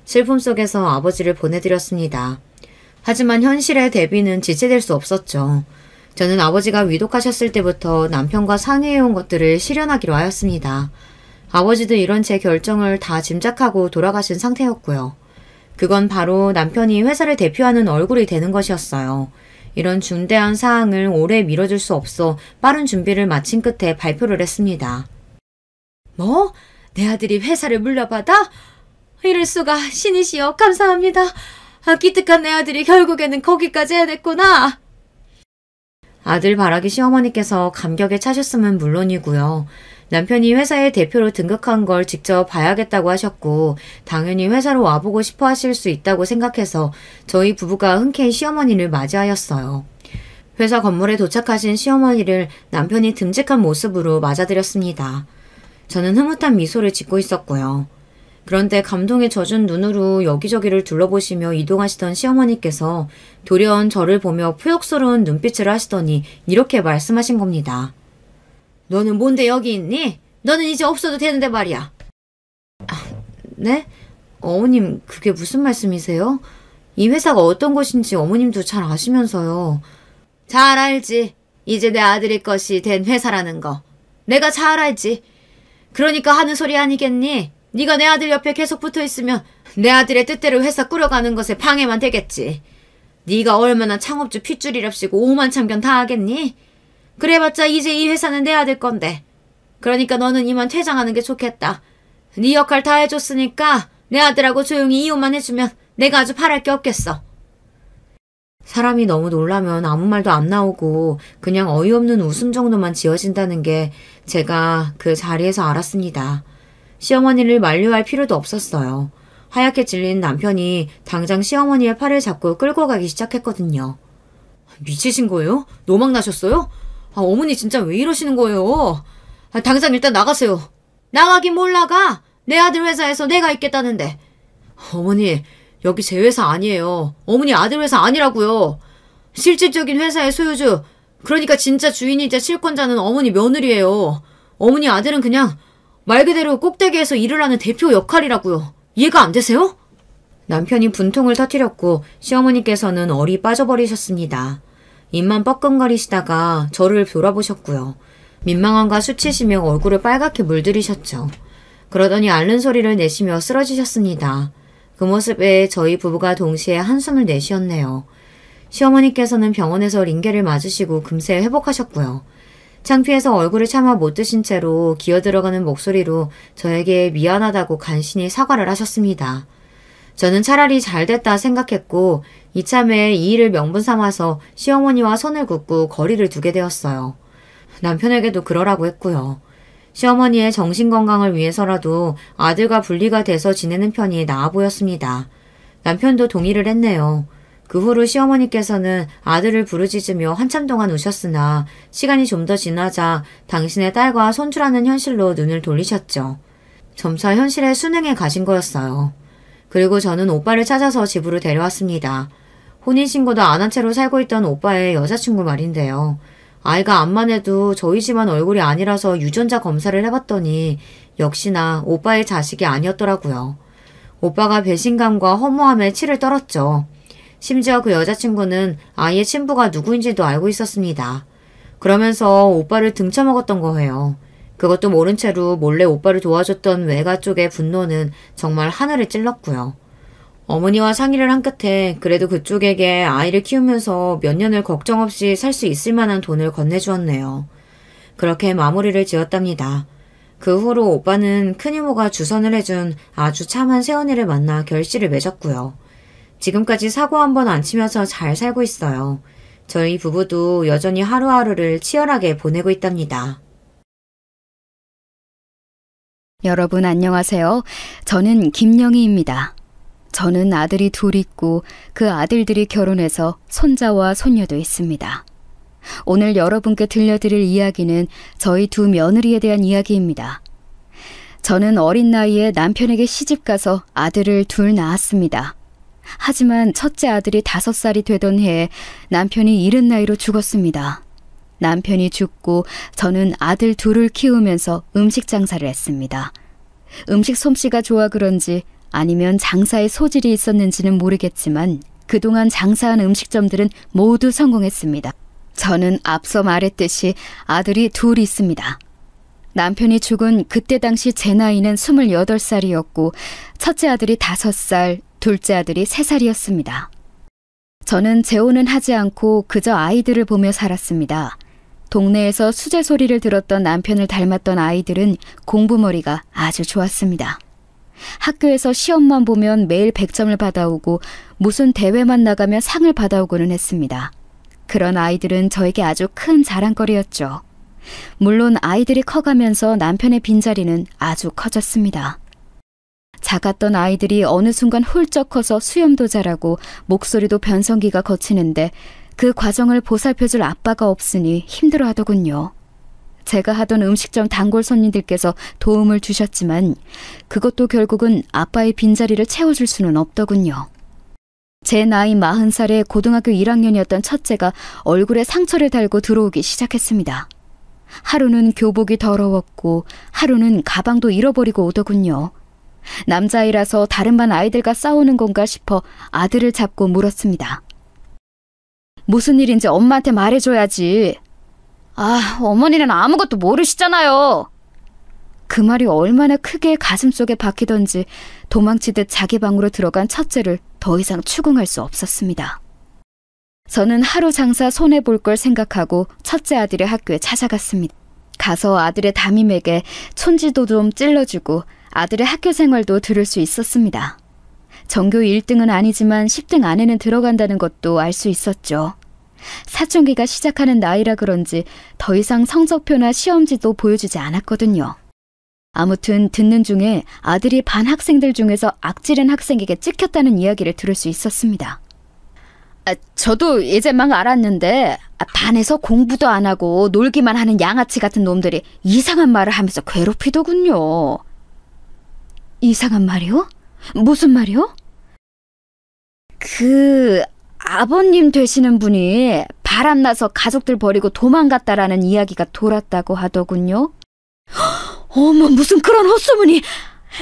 슬픔 속에서 아버지를 보내드렸습니다. 하지만 현실의 대비는 지체될 수 없었죠. 저는 아버지가 위독하셨을 때부터 남편과 상의해온 것들을 실현하기로 하였습니다. 아버지도 이런 제 결정을 다 짐작하고 돌아가신 상태였고요. 그건 바로 남편이 회사를 대표하는 얼굴이 되는 것이었어요. 이런 중대한 사항을 오래 미뤄줄 수 없어 빠른 준비를 마친 끝에 발표를 했습니다. 뭐? 내 아들이 회사를 물려받아? 이럴 수가. 신이시여 감사합니다. 기특한 내 아들이 결국에는 거기까지 해냈구나. 아들 바라기 시어머니께서 감격에 차셨으면 물론이고요. 남편이 회사의 대표로 등극한 걸 직접 봐야겠다고 하셨고 당연히 회사로 와보고 싶어 하실 수 있다고 생각해서 저희 부부가 흔쾌히 시어머니를 맞이하였어요. 회사 건물에 도착하신 시어머니를 남편이 듬직한 모습으로 맞아들였습니다. 저는 흐뭇한 미소를 짓고 있었고요. 그런데 감동에 젖은 눈으로 여기저기를 둘러보시며 이동하시던 시어머니께서 돌연 저를 보며 포욕스러운 눈빛을 하시더니 이렇게 말씀하신 겁니다. 너는 뭔데 여기 있니? 너는 이제 없어도 되는데 말이야. 네? 어머님 그게 무슨 말씀이세요? 이 회사가 어떤 곳인지 어머님도 잘 아시면서요. 잘 알지. 이제 내 아들의 것이 된 회사라는 거. 내가 잘 알지. 그러니까 하는 소리 아니겠니? 네가 내 아들 옆에 계속 붙어있으면 내 아들의 뜻대로 회사 꾸려가는 것에 방해만 되겠지. 네가 얼마나 창업주 핏줄이랍시고 오만참견 다 하겠니? 그래봤자 이제 이 회사는 내 아들 건데. 그러니까 너는 이만 퇴장하는 게 좋겠다. 네 역할 다 해줬으니까 내 아들하고 조용히 이혼만 해주면 내가 아주 바랄 게 없겠어. 사람이 너무 놀라면 아무 말도 안 나오고 그냥 어이없는 웃음 정도만 지어진다는 게 제가 그 자리에서 알았습니다. 시어머니를 만류할 필요도 없었어요. 하얗게 질린 남편이 당장 시어머니의 팔을 잡고 끌고 가기 시작했거든요. 미치신 거예요? 노망 나셨어요? 어머니 진짜 왜 이러시는 거예요? 당장 일단 나가세요. 나가긴 뭘 나가? 내 아들 회사에서 내가 있겠다는데. 어머니 여기 제 회사 아니에요. 어머니 아들 회사 아니라고요. 실질적인 회사의 소유주, 그러니까 진짜 주인이자 실권자는 어머니 며느리예요. 어머니 아들은 그냥 말 그대로 꼭대기에서 일을 하는 대표 역할이라고요. 이해가 안 되세요? 남편이 분통을 터뜨렸고 시어머니께서는 얼이 빠져버리셨습니다. 입만 뻐끔거리시다가 저를 돌아보셨고요. 민망함과 수치시며 얼굴을 빨갛게 물들이셨죠. 그러더니 앓는 소리를 내시며 쓰러지셨습니다. 그 모습에 저희 부부가 동시에 한숨을 내쉬었네요. 시어머니께서는 병원에서 링겔을 맞으시고 금세 회복하셨고요. 창피해서 얼굴을 차마 못 드신 채로 기어들어가는 목소리로 저에게 미안하다고 간신히 사과를 하셨습니다. 저는 차라리 잘됐다 생각했고 이참에 이 일을 명분 삼아서 시어머니와 손을 긋고 거리를 두게 되었어요. 남편에게도 그러라고 했고요. 시어머니의 정신건강을 위해서라도 아들과 분리가 돼서 지내는 편이 나아 보였습니다. 남편도 동의를 했네요. 그 후로 시어머니께서는 아들을 부르짖으며 한참 동안 우셨으나 시간이 좀 더 지나자 당신의 딸과 손주라는 현실로 눈을 돌리셨죠. 점차 현실에 순응해 가신 거였어요. 그리고 저는 오빠를 찾아서 집으로 데려왔습니다. 혼인신고도 안 한 채로 살고 있던 오빠의 여자친구 말인데요. 아이가 암만 해도 저희 집안 얼굴이 아니라서 유전자 검사를 해봤더니 역시나 오빠의 자식이 아니었더라고요. 오빠가 배신감과 허무함에 치를 떨었죠. 심지어 그 여자친구는 아이의 친부가 누구인지도 알고 있었습니다. 그러면서 오빠를 등쳐먹었던 거예요. 그것도 모른 채로 몰래 오빠를 도와줬던 외가 쪽의 분노는 정말 하늘을 찔렀고요. 어머니와 상의를 한 끝에 그래도 그쪽에게 아이를 키우면서 몇 년을 걱정 없이 살 수 있을 만한 돈을 건네주었네요. 그렇게 마무리를 지었답니다. 그 후로 오빠는 큰이모가 주선을 해준 아주 참한 새언니를 만나 결실을 맺었고요. 지금까지 사고 한 번 안 치면서 잘 살고 있어요. 저희 부부도 여전히 하루하루를 치열하게 보내고 있답니다. 여러분 안녕하세요. 저는 김영희입니다. 저는 아들이 둘 있고 그 아들들이 결혼해서 손자와 손녀도 있습니다. 오늘 여러분께 들려드릴 이야기는 저희 두 며느리에 대한 이야기입니다. 저는 어린 나이에 남편에게 시집가서 아들을 둘 낳았습니다. 하지만 첫째 아들이 5살이 되던 해에 남편이 이른 나이로 죽었습니다. 남편이 죽고 저는 아들 둘을 키우면서 음식 장사를 했습니다. 음식 솜씨가 좋아 그런지 아니면 장사에 소질이 있었는지는 모르겠지만 그동안 장사한 음식점들은 모두 성공했습니다. 저는 앞서 말했듯이 아들이 둘 있습니다. 남편이 죽은 그때 당시 제 나이는 28살이었고 첫째 아들이 5살, 둘째 아들이 3살이었습니다. 저는 재혼은 하지 않고 그저 아이들을 보며 살았습니다. 동네에서 수제 소리를 들었던 남편을 닮았던 아이들은 공부머리가 아주 좋았습니다. 학교에서 시험만 보면 매일 100점을 받아오고 무슨 대회만 나가면 상을 받아오고는 했습니다. 그런 아이들은 저에게 아주 큰 자랑거리였죠. 물론 아이들이 커가면서 남편의 빈자리는 아주 커졌습니다. 작았던 아이들이 어느 순간 훌쩍 커서 수염도 자라고 목소리도 변성기가 거치는데 그 과정을 보살펴줄 아빠가 없으니 힘들어하더군요. 제가 하던 음식점 단골 손님들께서 도움을 주셨지만 그것도 결국은 아빠의 빈자리를 채워줄 수는 없더군요. 제 나이 40살에 고등학교 1학년이었던 첫째가 얼굴에 상처를 달고 들어오기 시작했습니다. 하루는 교복이 더러웠고 하루는 가방도 잃어버리고 오더군요. 남자아이라서 다른 반 아이들과 싸우는 건가 싶어 아들을 잡고 물었습니다. 무슨 일인지 엄마한테 말해줘야지. 아, 어머니는 아무것도 모르시잖아요. 그 말이 얼마나 크게 가슴속에 박히던지 도망치듯 자기 방으로 들어간 첫째를 더 이상 추궁할 수 없었습니다. 저는 하루 장사 손해볼 걸 생각하고 첫째 아들의 학교에 찾아갔습니다. 가서 아들의 담임에게 촌지도 좀 찔러주고 아들의 학교 생활도 들을 수 있었습니다. 전교 1등은 아니지만 10등 안에는 들어간다는 것도 알 수 있었죠. 사춘기가 시작하는 나이라 그런지 더 이상 성적표나 시험지도 보여주지 않았거든요. 아무튼 듣는 중에 아들이 반 학생들 중에서 악질은 학생에게 찍혔다는 이야기를 들을 수 있었습니다. 저도 이제 막 알았는데 반에서 공부도 안 하고 놀기만 하는 양아치 같은 놈들이 이상한 말을 하면서 괴롭히더군요. 이상한 말이요? 무슨 말이요? 아버님 되시는 분이 바람나서 가족들 버리고 도망갔다라는 이야기가 돌았다고 하더군요. 어머, 무슨 그런 헛소문이.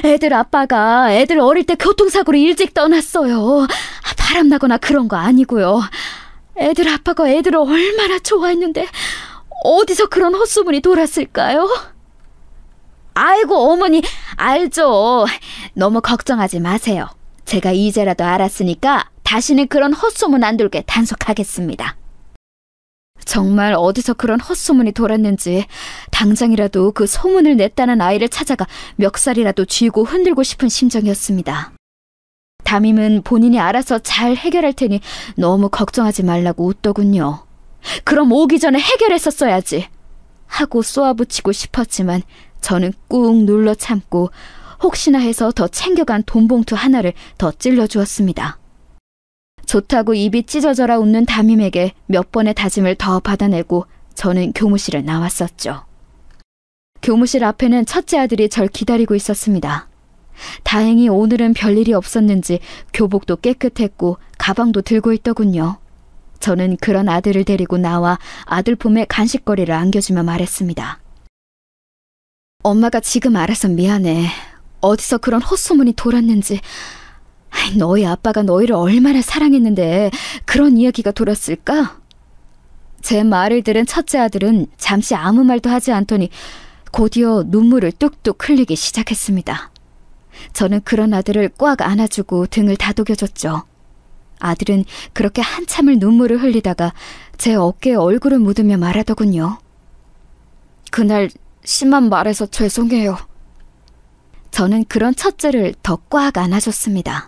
애들 아빠가 애들 어릴 때 교통사고로 일찍 떠났어요. 바람나거나 그런 거 아니고요. 애들 아빠가 애들을 얼마나 좋아했는데 어디서 그런 헛소문이 돌았을까요? 아이고 어머니, 알죠. 너무 걱정하지 마세요. 제가 이제라도 알았으니까 다시는 그런 헛소문 안 돌게 단속하겠습니다. 정말 어디서 그런 헛소문이 돌았는지 당장이라도 그 소문을 냈다는 아이를 찾아가 멱살이라도 쥐고 흔들고 싶은 심정이었습니다. 담임은 본인이 알아서 잘 해결할 테니 너무 걱정하지 말라고 웃더군요. 그럼 오기 전에 해결했었어야지 하고 쏘아붙이고 싶었지만 저는 꾹 눌러 참고 혹시나 해서 더 챙겨간 돈봉투 하나를 더 찔러주었습니다. 좋다고 입이 찢어져라 웃는 담임에게 몇 번의 다짐을 더 받아내고 저는 교무실을 나왔었죠. 교무실 앞에는 첫째 아들이 절 기다리고 있었습니다. 다행히 오늘은 별일이 없었는지 교복도 깨끗했고 가방도 들고 있더군요. 저는 그런 아들을 데리고 나와 아들 품에 간식거리를 안겨주며 말했습니다. 엄마가 지금 알아서 미안해. 어디서 그런 헛소문이 돌았는지. 너희 아빠가 너희를 얼마나 사랑했는데 그런 이야기가 돌았을까? 제 말을 들은 첫째 아들은 잠시 아무 말도 하지 않더니 곧이어 눈물을 뚝뚝 흘리기 시작했습니다. 저는 그런 아들을 꽉 안아주고 등을 다독여줬죠. 아들은 그렇게 한참을 눈물을 흘리다가 제 어깨에 얼굴을 묻으며 말하더군요. 그날 심한 말해서 죄송해요. 저는 그런 첫째를 더 꽉 안아줬습니다.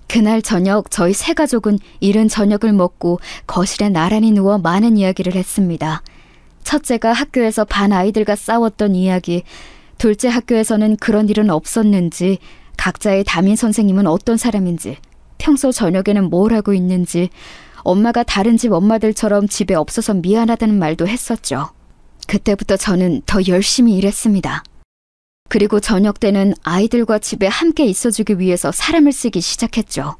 그날 저녁 저희 세 가족은 이른 저녁을 먹고 거실에 나란히 누워 많은 이야기를 했습니다. 첫째가 학교에서 반 아이들과 싸웠던 이야기, 둘째 학교에서는 그런 일은 없었는지, 각자의 담임 선생님은 어떤 사람인지, 평소 저녁에는 뭘 하고 있는지, 엄마가 다른 집 엄마들처럼 집에 없어서 미안하다는 말도 했었죠. 그때부터 저는 더 열심히 일했습니다. 그리고 저녁 때는 아이들과 집에 함께 있어주기 위해서 사람을 쓰기 시작했죠.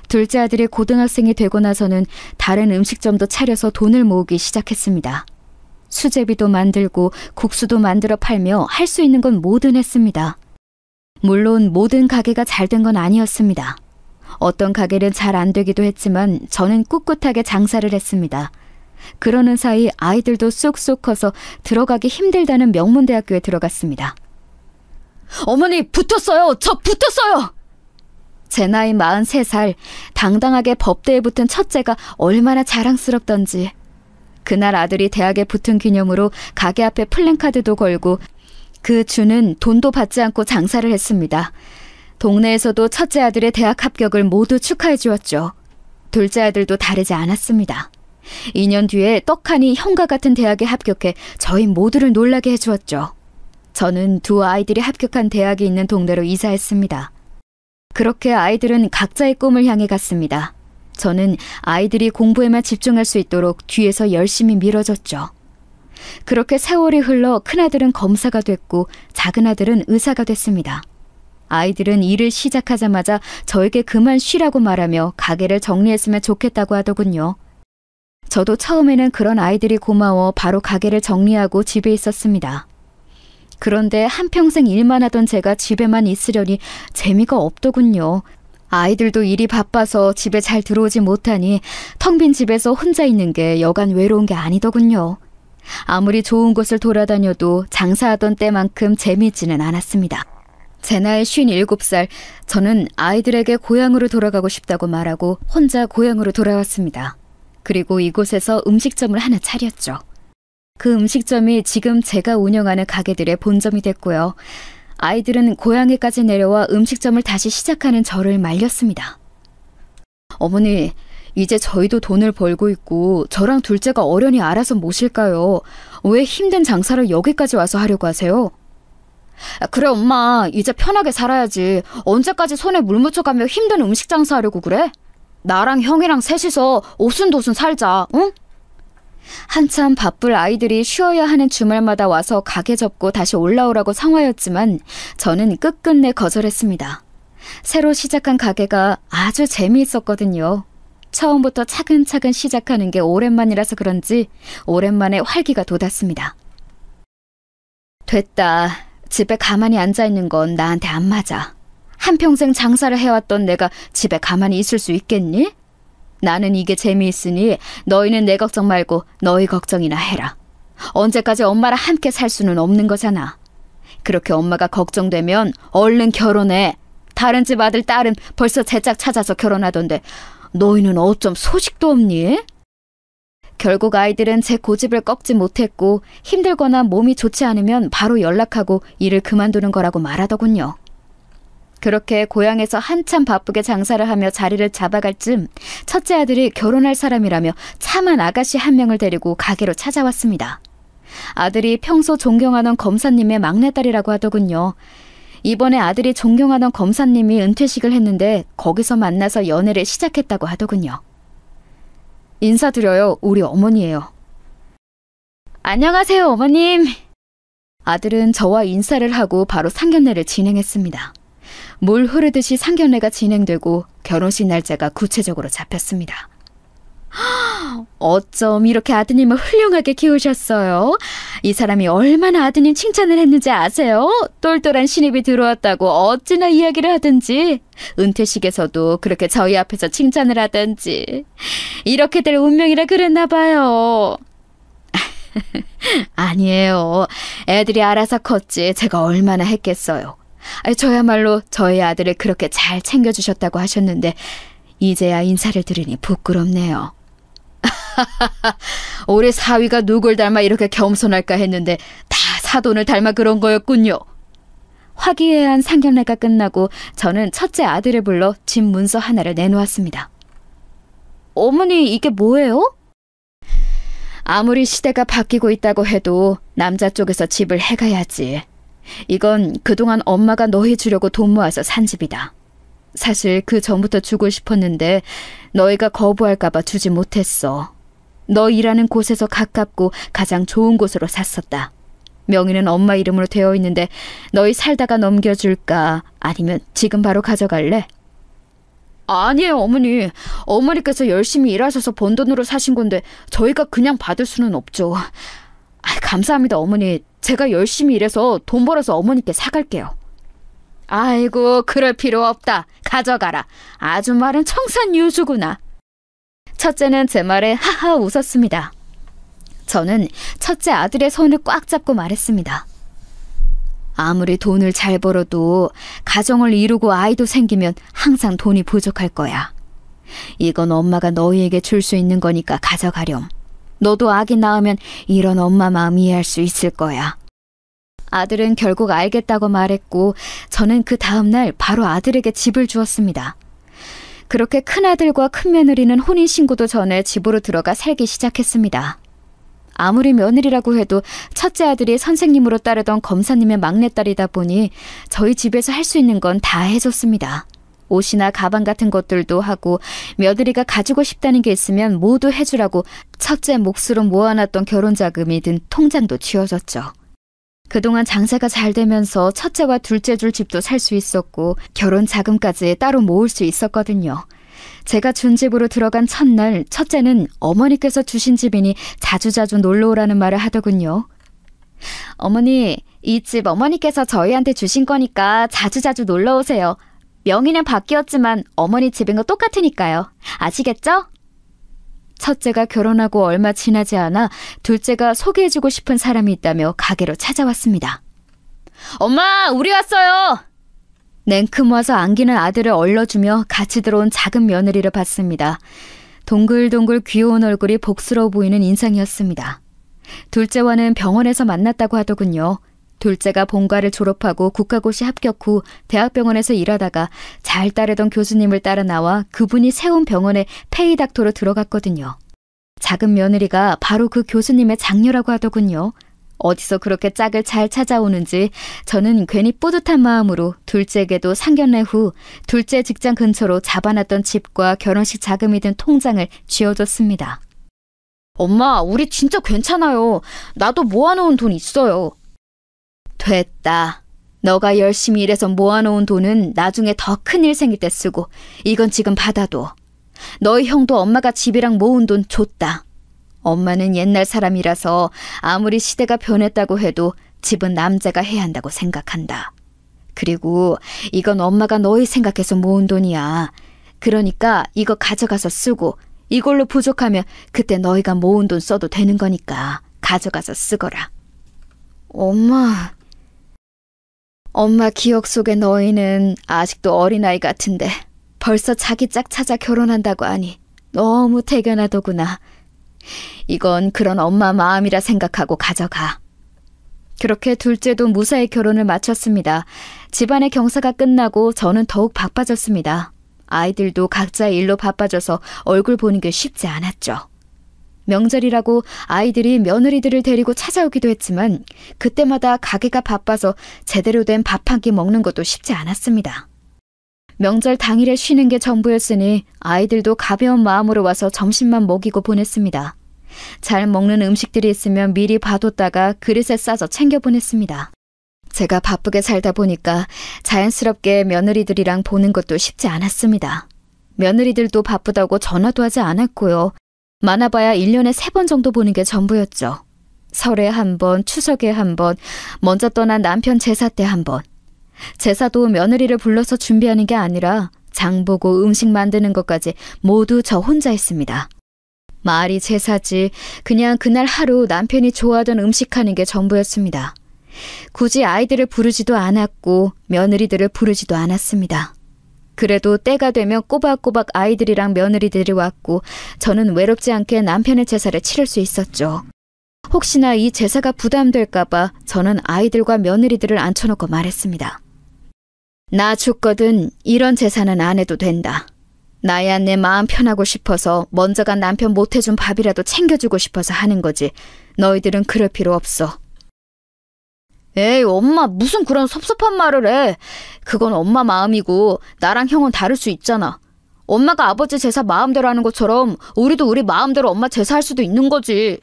둘째 아들이 고등학생이 되고 나서는 다른 음식점도 차려서 돈을 모으기 시작했습니다. 수제비도 만들고 국수도 만들어 팔며 할 수 있는 건 뭐든 했습니다. 물론 모든 가게가 잘 된 건 아니었습니다. 어떤 가게는 잘 안 되기도 했지만 저는 꿋꿋하게 장사를 했습니다. 그러는 사이 아이들도 쑥쑥 커서 들어가기 힘들다는 명문대학교에 들어갔습니다. 어머니, 붙었어요! 저 붙었어요! 제 나이 43살, 당당하게 법대에 붙은 첫째가 얼마나 자랑스럽던지. 그날 아들이 대학에 붙은 기념으로 가게 앞에 플랜카드도 걸고 그 주는 돈도 받지 않고 장사를 했습니다. 동네에서도 첫째 아들의 대학 합격을 모두 축하해 주었죠. 둘째 아들도 다르지 않았습니다. 2년 뒤에 떡하니 형과 같은 대학에 합격해 저희 모두를 놀라게 해주었죠. 저는 두 아이들이 합격한 대학이 있는 동네로 이사했습니다. 그렇게 아이들은 각자의 꿈을 향해 갔습니다. 저는 아이들이 공부에만 집중할 수 있도록 뒤에서 열심히 밀어줬죠. 그렇게 세월이 흘러 큰아들은 검사가 됐고 작은 아들은 의사가 됐습니다. 아이들은 일을 시작하자마자 저에게 그만 쉬라고 말하며 가게를 정리했으면 좋겠다고 하더군요. 저도 처음에는 그런 아이들이 고마워 바로 가게를 정리하고 집에 있었습니다. 그런데 한평생 일만 하던 제가 집에만 있으려니 재미가 없더군요. 아이들도 일이 바빠서 집에 잘 들어오지 못하니 텅 빈 집에서 혼자 있는 게 여간 외로운 게 아니더군요. 아무리 좋은 곳을 돌아다녀도 장사하던 때만큼 재미있지는 않았습니다. 제 나이 57살, 저는 아이들에게 고향으로 돌아가고 싶다고 말하고 혼자 고향으로 돌아왔습니다. 그리고 이곳에서 음식점을 하나 차렸죠. 그 음식점이 지금 제가 운영하는 가게들의 본점이 됐고요. 아이들은 고향에까지 내려와 음식점을 다시 시작하는 저를 말렸습니다. 어머니, 이제 저희도 돈을 벌고 있고 저랑 둘째가 어련히 알아서 모실까요? 왜 힘든 장사를 여기까지 와서 하려고 하세요? 그래 엄마, 이제 편하게 살아야지. 언제까지 손에 물 묻혀가며 힘든 음식 장사하려고 그래? 나랑 형이랑 셋이서 오순도순 살자, 응? 한참 바쁠 아이들이 쉬어야 하는 주말마다 와서 가게 접고 다시 올라오라고 성화였지만 저는 끝끝내 거절했습니다. 새로 시작한 가게가 아주 재미있었거든요. 처음부터 차근차근 시작하는 게 오랜만이라서 그런지 오랜만에 활기가 돋았습니다. 됐다. 집에 가만히 앉아있는 건 나한테 안 맞아. 한평생 장사를 해왔던 내가 집에 가만히 있을 수 있겠니? 나는 이게 재미있으니 너희는 내 걱정 말고 너희 걱정이나 해라. 언제까지 엄마랑 함께 살 수는 없는 거잖아. 그렇게 엄마가 걱정되면 얼른 결혼해. 다른 집 아들 딸은 벌써 제 짝 찾아서 결혼하던데 너희는 어쩜 소식도 없니? 결국 아이들은 제 고집을 꺾지 못했고 힘들거나 몸이 좋지 않으면 바로 연락하고 일을 그만두는 거라고 말하더군요. 그렇게 고향에서 한참 바쁘게 장사를 하며 자리를 잡아갈 쯤 첫째 아들이 결혼할 사람이라며 참한 아가씨 한 명을 데리고 가게로 찾아왔습니다. 아들이 평소 존경하던 검사님의 막내딸이라고 하더군요. 이번에 아들이 존경하던 검사님이 은퇴식을 했는데 거기서 만나서 연애를 시작했다고 하더군요. 인사드려요. 우리 어머니예요. 안녕하세요, 어머님. 아들은 저와 인사를 하고 바로 상견례를 진행했습니다. 물 흐르듯이 상견례가 진행되고 결혼식 날짜가 구체적으로 잡혔습니다. 어쩜 이렇게 아드님을 훌륭하게 키우셨어요? 이 사람이 얼마나 아드님 칭찬을 했는지 아세요? 똘똘한 신입이 들어왔다고 어찌나 이야기를 하든지, 은퇴식에서도 그렇게 저희 앞에서 칭찬을 하든지. 이렇게 될 운명이라 그랬나 봐요. 아니에요. 애들이 알아서 컸지 제가 얼마나 했겠어요. 저야말로 저희 아들을 그렇게 잘 챙겨주셨다고 하셨는데 이제야 인사를 드리니 부끄럽네요. 우리 사위가 누굴 닮아 이렇게 겸손할까 했는데 다 사돈을 닮아 그런 거였군요. 화기애애한 상견례가 끝나고 저는 첫째 아들을 불러 집 문서 하나를 내놓았습니다. 어머니, 이게 뭐예요? 아무리 시대가 바뀌고 있다고 해도 남자 쪽에서 집을 해가야지. 이건 그동안 엄마가 너희 주려고 돈 모아서 산 집이다. 사실 그 전부터 주고 싶었는데 너희가 거부할까봐 주지 못했어. 너 일하는 곳에서 가깝고 가장 좋은 곳으로 샀었다. 명의는 엄마 이름으로 되어 있는데 너희 살다가 넘겨줄까? 아니면 지금 바로 가져갈래? 아니에요, 어머니. 어머니께서 열심히 일하셔서 번 돈으로 사신 건데 저희가 그냥 받을 수는 없죠. 감사합니다, 어머니. 제가 열심히 일해서 돈 벌어서 어머니께 사갈게요. 아이고, 그럴 필요 없다. 가져가라. 아주 말은 청산유수구나. 첫째는 제 말에 하하 웃었습니다. 저는 첫째 아들의 손을 꽉 잡고 말했습니다. 아무리 돈을 잘 벌어도 가정을 이루고 아이도 생기면 항상 돈이 부족할 거야. 이건 엄마가 너희에게 줄 수 있는 거니까 가져가렴. 너도 아기 낳으면 이런 엄마 마음 이해할 수 있을 거야. 아들은 결국 알겠다고 말했고 저는 그 다음날 바로 아들에게 집을 주었습니다. 그렇게 큰아들과 큰며느리는 혼인신고도 전에 집으로 들어가 살기 시작했습니다. 아무리 며느리라고 해도 첫째 아들이 선생님으로 따르던 검사님의 막내딸이다 보니 저희 집에서 할 수 있는 건 다 해줬습니다. 옷이나 가방 같은 것들도 하고 며느리가 가지고 싶다는 게 있으면 모두 해주라고 첫째 몫으로 모아놨던 결혼자금이 든 통장도 쥐어줬죠. 그동안 장사가 잘 되면서 첫째와 둘째 줄 집도 살 수 있었고 결혼 자금까지 따로 모을 수 있었거든요. 제가 준 집으로 들어간 첫날 첫째는 어머니께서 주신 집이니 자주자주 놀러오라는 말을 하더군요. 어머니, 이 집 어머니께서 저희한테 주신 거니까 자주자주 놀러오세요. 명의는 바뀌었지만 어머니 집인 거 똑같으니까요. 아시겠죠? 첫째가 결혼하고 얼마 지나지 않아 둘째가 소개해주고 싶은 사람이 있다며 가게로 찾아왔습니다. 엄마, 우리 왔어요! 냉큼 와서 안기는 아들을 얼러주며 같이 들어온 작은 며느리를 봤습니다. 동글동글 귀여운 얼굴이 복스러워 보이는 인상이었습니다. 둘째와는 병원에서 만났다고 하더군요. 둘째가 본과를 졸업하고 국가고시 합격 후 대학병원에서 일하다가 잘 따르던 교수님을 따라 나와 그분이 세운 병원에 페이닥터로 들어갔거든요. 작은 며느리가 바로 그 교수님의 장녀라고 하더군요. 어디서 그렇게 짝을 잘 찾아오는지 저는 괜히 뿌듯한 마음으로 둘째에게도 상견례 후 둘째 직장 근처로 잡아놨던 집과 결혼식 자금이 든 통장을 쥐어줬습니다. 엄마, 우리 진짜 괜찮아요. 나도 모아놓은 돈 있어요. 됐다. 너가 열심히 일해서 모아놓은 돈은 나중에 더 큰일 생길 때 쓰고 이건 지금 받아둬. 너희 형도 엄마가 집이랑 모은 돈 줬다. 엄마는 옛날 사람이라서 아무리 시대가 변했다고 해도 집은 남자가 해야 한다고 생각한다. 그리고 이건 엄마가 너희 생각해서 모은 돈이야. 그러니까 이거 가져가서 쓰고 이걸로 부족하면 그때 너희가 모은 돈 써도 되는 거니까 가져가서 쓰거라. 엄마 기억 속에 너희는 아직도 어린아이 같은데 벌써 자기 짝 찾아 결혼한다고 하니 너무 대견하더구나. 이건 그런 엄마 마음이라 생각하고 가져가. 그렇게 둘째도 무사히 결혼을 마쳤습니다. 집안의 경사가 끝나고 저는 더욱 바빠졌습니다. 아이들도 각자의 일로 바빠져서 얼굴 보는 게 쉽지 않았죠. 명절이라고 아이들이 며느리들을 데리고 찾아오기도 했지만 그때마다 가게가 바빠서 제대로 된 밥 한 끼 먹는 것도 쉽지 않았습니다. 명절 당일에 쉬는 게 전부였으니 아이들도 가벼운 마음으로 와서 점심만 먹이고 보냈습니다. 잘 먹는 음식들이 있으면 미리 봐뒀다가 그릇에 싸서 챙겨 보냈습니다. 제가 바쁘게 살다 보니까 자연스럽게 며느리들이랑 보는 것도 쉽지 않았습니다. 며느리들도 바쁘다고 전화도 하지 않았고요. 많아봐야 1년에 3번 정도 보는 게 전부였죠. 설에 한 번, 추석에 한 번, 먼저 떠난 남편 제사 때 한 번. 제사도 며느리를 불러서 준비하는 게 아니라 장 보고 음식 만드는 것까지 모두 저 혼자 했습니다. 말이 제사지 그냥 그날 하루 남편이 좋아하던 음식 하는 게 전부였습니다. 굳이 아이들을 부르지도 않았고 며느리들을 부르지도 않았습니다. 그래도 때가 되면 꼬박꼬박 아이들이랑 며느리들이 왔고 저는 외롭지 않게 남편의 제사를 치를 수 있었죠. 혹시나 이 제사가 부담될까봐 저는 아이들과 며느리들을 앉혀놓고 말했습니다. 나 죽거든 이런 제사는 안 해도 된다. 나야 내 마음 편하고 싶어서 먼저 간 남편 못해준 밥이라도 챙겨주고 싶어서 하는 거지. 너희들은 그럴 필요 없어. 에이, 엄마 무슨 그런 섭섭한 말을 해. 그건 엄마 마음이고 나랑 형은 다를 수 있잖아. 엄마가 아버지 제사 마음대로 하는 것처럼 우리도 우리 마음대로 엄마 제사할 수도 있는 거지.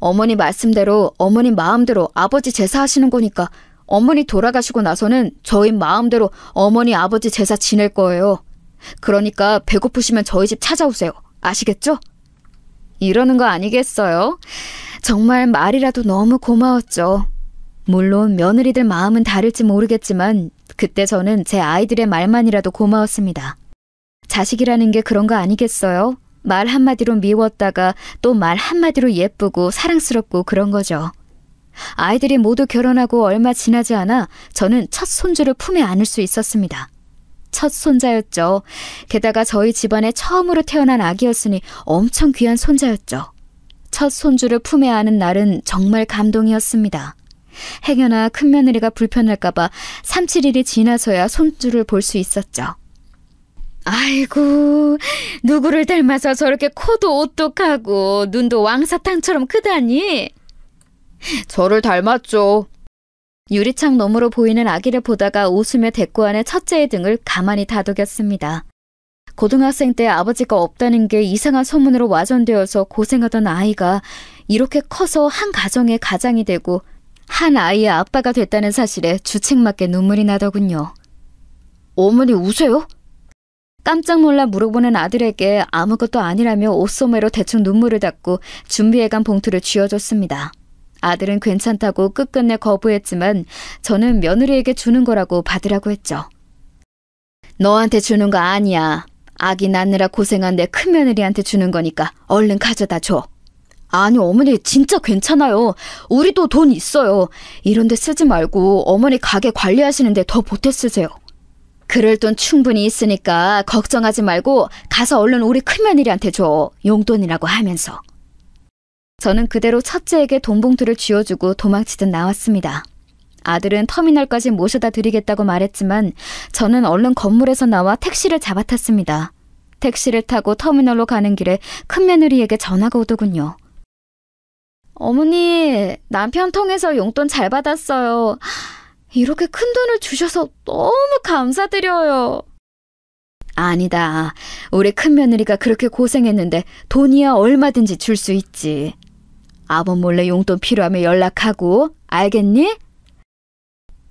어머니 말씀대로 어머니 마음대로 아버지 제사하시는 거니까 어머니 돌아가시고 나서는 저희 마음대로 어머니 아버지 제사 지낼 거예요. 그러니까 배고프시면 저희 집 찾아오세요. 아시겠죠? 이러는 거 아니겠어요? 정말 말이라도 너무 고마웠죠. 물론 며느리들 마음은 다를지 모르겠지만 그때 저는 제 아이들의 말만이라도 고마웠습니다. 자식이라는 게 그런 거 아니겠어요? 말 한마디로 미웠다가 또 말 한마디로 예쁘고 사랑스럽고 그런 거죠. 아이들이 모두 결혼하고 얼마 지나지 않아 저는 첫 손주를 품에 안을 수 있었습니다. 첫 손자였죠. 게다가 저희 집안에 처음으로 태어난 아기였으니 엄청 귀한 손자였죠. 첫 손주를 품에 안은 날은 정말 감동이었습니다. 행여나 큰며느리가 불편할까봐 3, 7일이 지나서야 손주를 볼 수 있었죠. 아이고, 누구를 닮아서 저렇게 코도 오똑하고 눈도 왕사탕처럼 크다니? 저를 닮았죠. 유리창 너머로 보이는 아기를 보다가 웃으며 대꾸하는 첫째의 등을 가만히 다독였습니다. 고등학생 때 아버지가 없다는 게 이상한 소문으로 와전되어서 고생하던 아이가 이렇게 커서 한 가정의 가장이 되고 한 아이의 아빠가 됐다는 사실에 주책맞게 눈물이 나더군요. 어머니 우세요? 깜짝 놀라 물어보는 아들에게 아무것도 아니라며 옷소매로 대충 눈물을 닦고 준비해간 봉투를 쥐어줬습니다. 아들은 괜찮다고 끝끝내 거부했지만 저는 며느리에게 주는 거라고 받으라고 했죠. 너한테 주는 거 아니야. 아기 낳느라 고생한 내 큰며느리한테 주는 거니까 얼른 가져다 줘. 아니 어머니 진짜 괜찮아요. 우리도 돈 있어요. 이런 데 쓰지 말고 어머니 가게 관리하시는데 더 보태 쓰세요. 그럴 돈 충분히 있으니까 걱정하지 말고 가서 얼른 우리 큰며느리한테 줘. 용돈이라고 하면서. 저는 그대로 첫째에게 돈봉투를 쥐어주고 도망치듯 나왔습니다. 아들은 터미널까지 모셔다 드리겠다고 말했지만 저는 얼른 건물에서 나와 택시를 잡아탔습니다. 택시를 타고 터미널로 가는 길에 큰며느리에게 전화가 오더군요. 어머니, 남편 통해서 용돈 잘 받았어요. 이렇게 큰 돈을 주셔서 너무 감사드려요. 아니다. 우리 큰며느리가 그렇게 고생했는데 돈이야 얼마든지 줄 수 있지. 아범 몰래 용돈 필요하면 연락하고, 알겠니?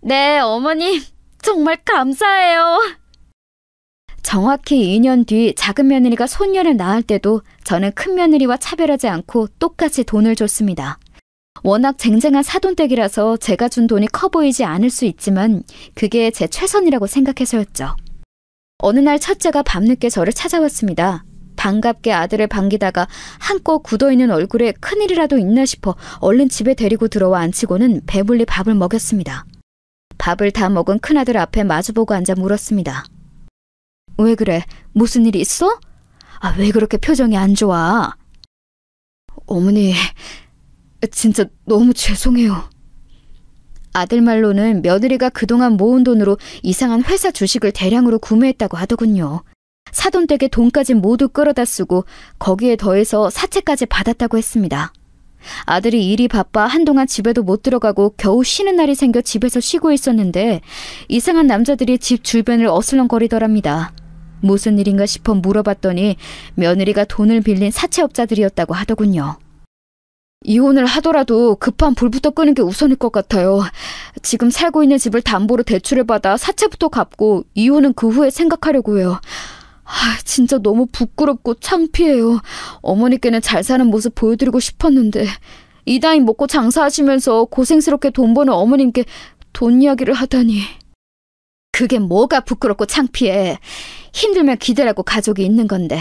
네, 어머님. 정말 감사해요. 정확히 2년 뒤 작은 며느리가 손녀를 낳을 때도 저는 큰 며느리와 차별하지 않고 똑같이 돈을 줬습니다. 워낙 쟁쟁한 사돈댁이라서 제가 준 돈이 커 보이지 않을 수 있지만 그게 제 최선이라고 생각해서였죠. 어느 날 첫째가 밤늦게 저를 찾아왔습니다. 반갑게 아들을 반기다가 한껏 굳어있는 얼굴에 큰일이라도 있나 싶어 얼른 집에 데리고 들어와 앉히고는 배불리 밥을 먹였습니다. 밥을 다 먹은 큰아들 앞에 마주보고 앉아 물었습니다. 왜 그래? 무슨 일이 있어? 아, 왜 그렇게 표정이 안 좋아? 어머니, 진짜 너무 죄송해요. 아들 말로는 며느리가 그동안 모은 돈으로 이상한 회사 주식을 대량으로 구매했다고 하더군요. 사돈댁에 돈까지 모두 끌어다 쓰고 거기에 더해서 사채까지 받았다고 했습니다. 아들이 일이 바빠 한동안 집에도 못 들어가고 겨우 쉬는 날이 생겨 집에서 쉬고 있었는데 이상한 남자들이 집 주변을 어슬렁거리더랍니다. 무슨 일인가 싶어 물어봤더니 며느리가 돈을 빌린 사채업자들이었다고 하더군요. 이혼을 하더라도 급한 불부터 끄는 게 우선일 것 같아요. 지금 살고 있는 집을 담보로 대출을 받아 사채부터 갚고 이혼은 그 후에 생각하려고 해요. 진짜 너무 부끄럽고 창피해요. 어머니께는 잘 사는 모습 보여드리고 싶었는데 이다인 먹고 장사하시면서 고생스럽게 돈 버는 어머님께 돈 이야기를 하다니. 그게 뭐가 부끄럽고 창피해. 힘들면 기대라고 가족이 있는 건데.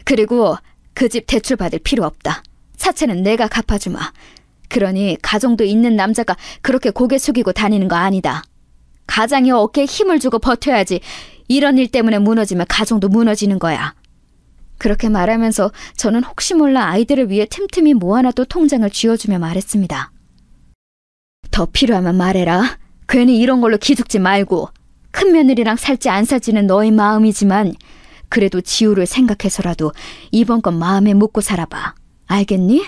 그리고 그 집 대출 받을 필요 없다. 사채는 내가 갚아주마. 그러니 가정도 있는 남자가 그렇게 고개 숙이고 다니는 거 아니다. 가장이 어깨에 힘을 주고 버텨야지 이런 일 때문에 무너지면 가정도 무너지는 거야. 그렇게 말하면서 저는 혹시 몰라 아이들을 위해 틈틈이 모아놔도 통장을 쥐어주며 말했습니다. 더 필요하면 말해라. 괜히 이런 걸로 기죽지 말고. 큰 며느리랑 살지 안 살지는 너의 마음이지만 그래도 지우를 생각해서라도 이번 건 마음에 묻고 살아봐. 알겠니?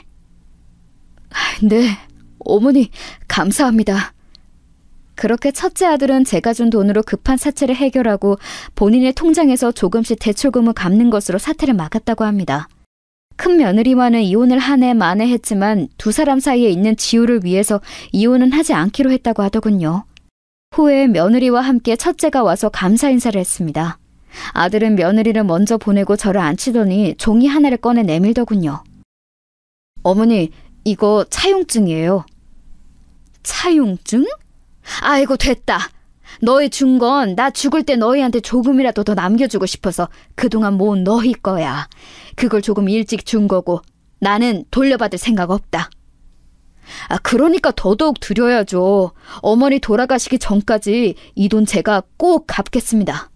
네, 어머니 감사합니다. 그렇게 첫째 아들은 제가 준 돈으로 급한 사채를 해결하고 본인의 통장에서 조금씩 대출금을 갚는 것으로 사태를 막았다고 합니다. 큰 며느리와는 이혼을 한 해 만에 했지만 두 사람 사이에 있는 지우를 위해서 이혼은 하지 않기로 했다고 하더군요. 후에 며느리와 함께 첫째가 와서 감사 인사를 했습니다. 아들은 며느리를 먼저 보내고 저를 앉히더니 종이 하나를 꺼내 내밀더군요. 어머니, 이거 차용증이에요. 차용증? 아이고 됐다. 너희 준 건 나 죽을 때 너희한테 조금이라도 더 남겨주고 싶어서 그동안 모은 너희 거야. 그걸 조금 일찍 준 거고 나는 돌려받을 생각 없다. 그러니까 더더욱 드려야죠. 어머니 돌아가시기 전까지 이 돈 제가 꼭 갚겠습니다.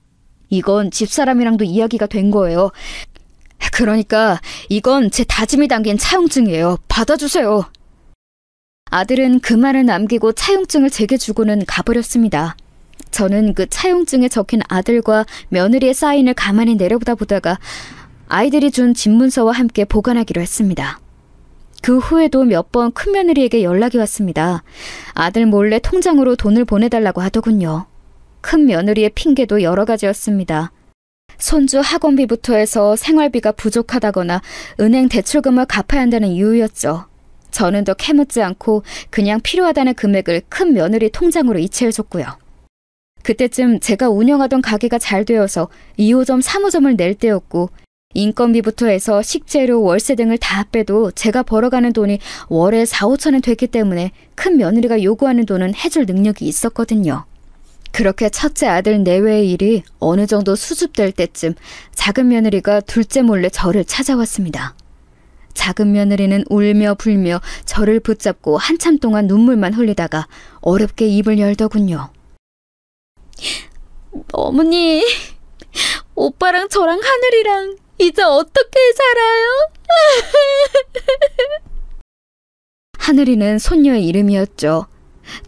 이건 집사람이랑도 이야기가 된 거예요. 그러니까 이건 제 다짐이 담긴 차용증이에요. 받아주세요. 아들은 그 말을 남기고 차용증을 제게 주고는 가버렸습니다. 저는 그 차용증에 적힌 아들과 며느리의 사인을 가만히 내려보다가 아이들이 준 집문서와 함께 보관하기로 했습니다. 그 후에도 몇 번 큰며느리에게 연락이 왔습니다. 아들 몰래 통장으로 돈을 보내달라고 하더군요. 큰며느리의 핑계도 여러 가지였습니다. 손주 학원비부터 해서 생활비가 부족하다거나 은행 대출금을 갚아야 한다는 이유였죠. 저는 더 캐묻지 않고 그냥 필요하다는 금액을 큰며느리 통장으로 이체해줬고요. 그때쯤 제가 운영하던 가게가 잘 되어서 2호점, 3호점을 낼 때였고 인건비부터 해서 식재료, 월세 등을 다 빼도 제가 벌어가는 돈이 월에 4, 5천원 됐기 때문에 큰 며느리가 요구하는 돈은 해줄 능력이 있었거든요. 그렇게 첫째 아들 내외의 일이 어느 정도 수습될 때쯤 작은 며느리가 둘째 몰래 저를 찾아왔습니다. 작은 며느리는 울며 불며 저를 붙잡고 한참 동안 눈물만 흘리다가 어렵게 입을 열더군요. 어머니, 오빠랑 저랑 하늘이랑 이제 어떻게 살아요? 하늘이는 손녀의 이름이었죠.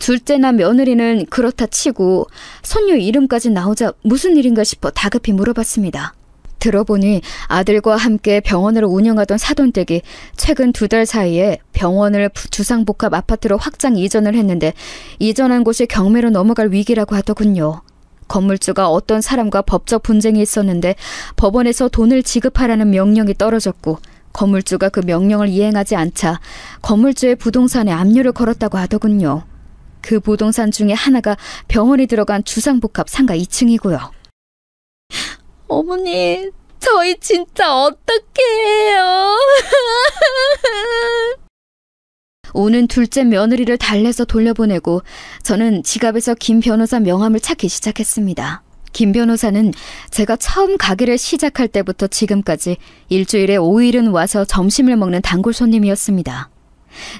둘째나 며느리는 그렇다 치고 손녀 이름까지 나오자 무슨 일인가 싶어 다급히 물어봤습니다. 들어보니 아들과 함께 병원을 운영하던 사돈댁이 최근 2달 사이에 병원을 주상복합 아파트로 확장 이전을 했는데 이전한 곳이 경매로 넘어갈 위기라고 하더군요. 건물주가 어떤 사람과 법적 분쟁이 있었는데 법원에서 돈을 지급하라는 명령이 떨어졌고 건물주가 그 명령을 이행하지 않자 건물주의 부동산에 압류를 걸었다고 하더군요. 그 부동산 중에 하나가 병원이 들어간 주상복합 상가 2층이고요. 어머니, 저희 진짜 어떻게 해요? 우는 둘째 며느리를 달래서 돌려보내고 저는 지갑에서 김 변호사 명함을 찾기 시작했습니다. 김 변호사는 제가 처음 가게를 시작할 때부터 지금까지 일주일에 5일은 와서 점심을 먹는 단골 손님이었습니다.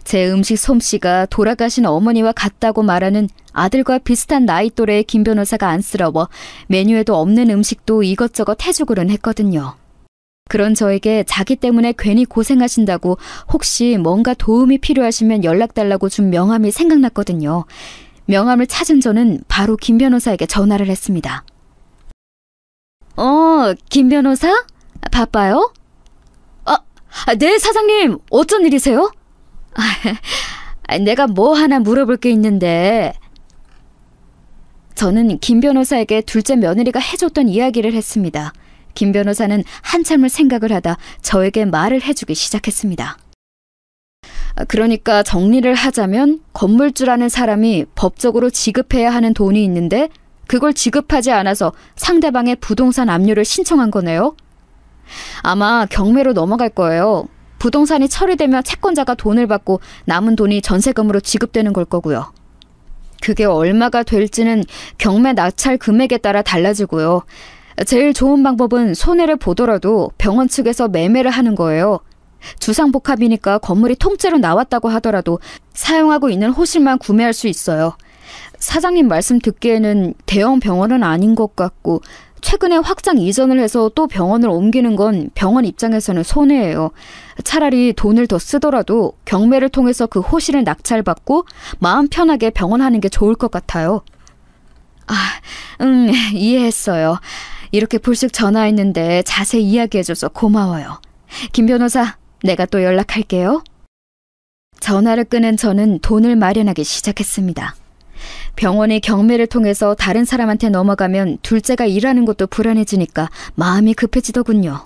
제 음식 솜씨가 돌아가신 어머니와 같다고 말하는 아들과 비슷한 나이 또래의 김 변호사가 안쓰러워 메뉴에도 없는 음식도 이것저것 해주고는 했거든요. 그런 저에게 자기 때문에 괜히 고생하신다고 혹시 뭔가 도움이 필요하시면 연락달라고 준 명함이 생각났거든요. 명함을 찾은 저는 바로 김 변호사에게 전화를 했습니다. 김 변호사? 바빠요? 네, 사장님. 어쩐 일이세요? 내가 뭐 하나 물어볼 게 있는데. 저는 김 변호사에게 둘째 며느리가 해줬던 이야기를 했습니다. 김 변호사는 한참을 생각을 하다 저에게 말을 해주기 시작했습니다. 그러니까 정리를 하자면 건물주라는 사람이 법적으로 지급해야 하는 돈이 있는데 그걸 지급하지 않아서 상대방의 부동산 압류를 신청한 거네요. 아마 경매로 넘어갈 거예요. 부동산이 처리되면 채권자가 돈을 받고 남은 돈이 전세금으로 지급되는 걸 거고요. 그게 얼마가 될지는 경매 낙찰 금액에 따라 달라지고요. 제일 좋은 방법은 손해를 보더라도 병원 측에서 매매를 하는 거예요. 주상복합이니까 건물이 통째로 나왔다고 하더라도 사용하고 있는 호실만 구매할 수 있어요. 사장님 말씀 듣기에는 대형 병원은 아닌 것 같고 최근에 확장 이전을 해서 또 병원을 옮기는 건 병원 입장에서는 손해예요. 차라리 돈을 더 쓰더라도 경매를 통해서 그 호실을 낙찰받고 마음 편하게 병원하는 게 좋을 것 같아요. 이해했어요. 이렇게 불쑥 전화했는데 자세히 이야기해줘서 고마워요. 김 변호사, 내가 또 연락할게요. 전화를 끊은 저는 돈을 마련하기 시작했습니다. 병원이 경매를 통해서 다른 사람한테 넘어가면 둘째가 일하는 것도 불안해지니까 마음이 급해지더군요.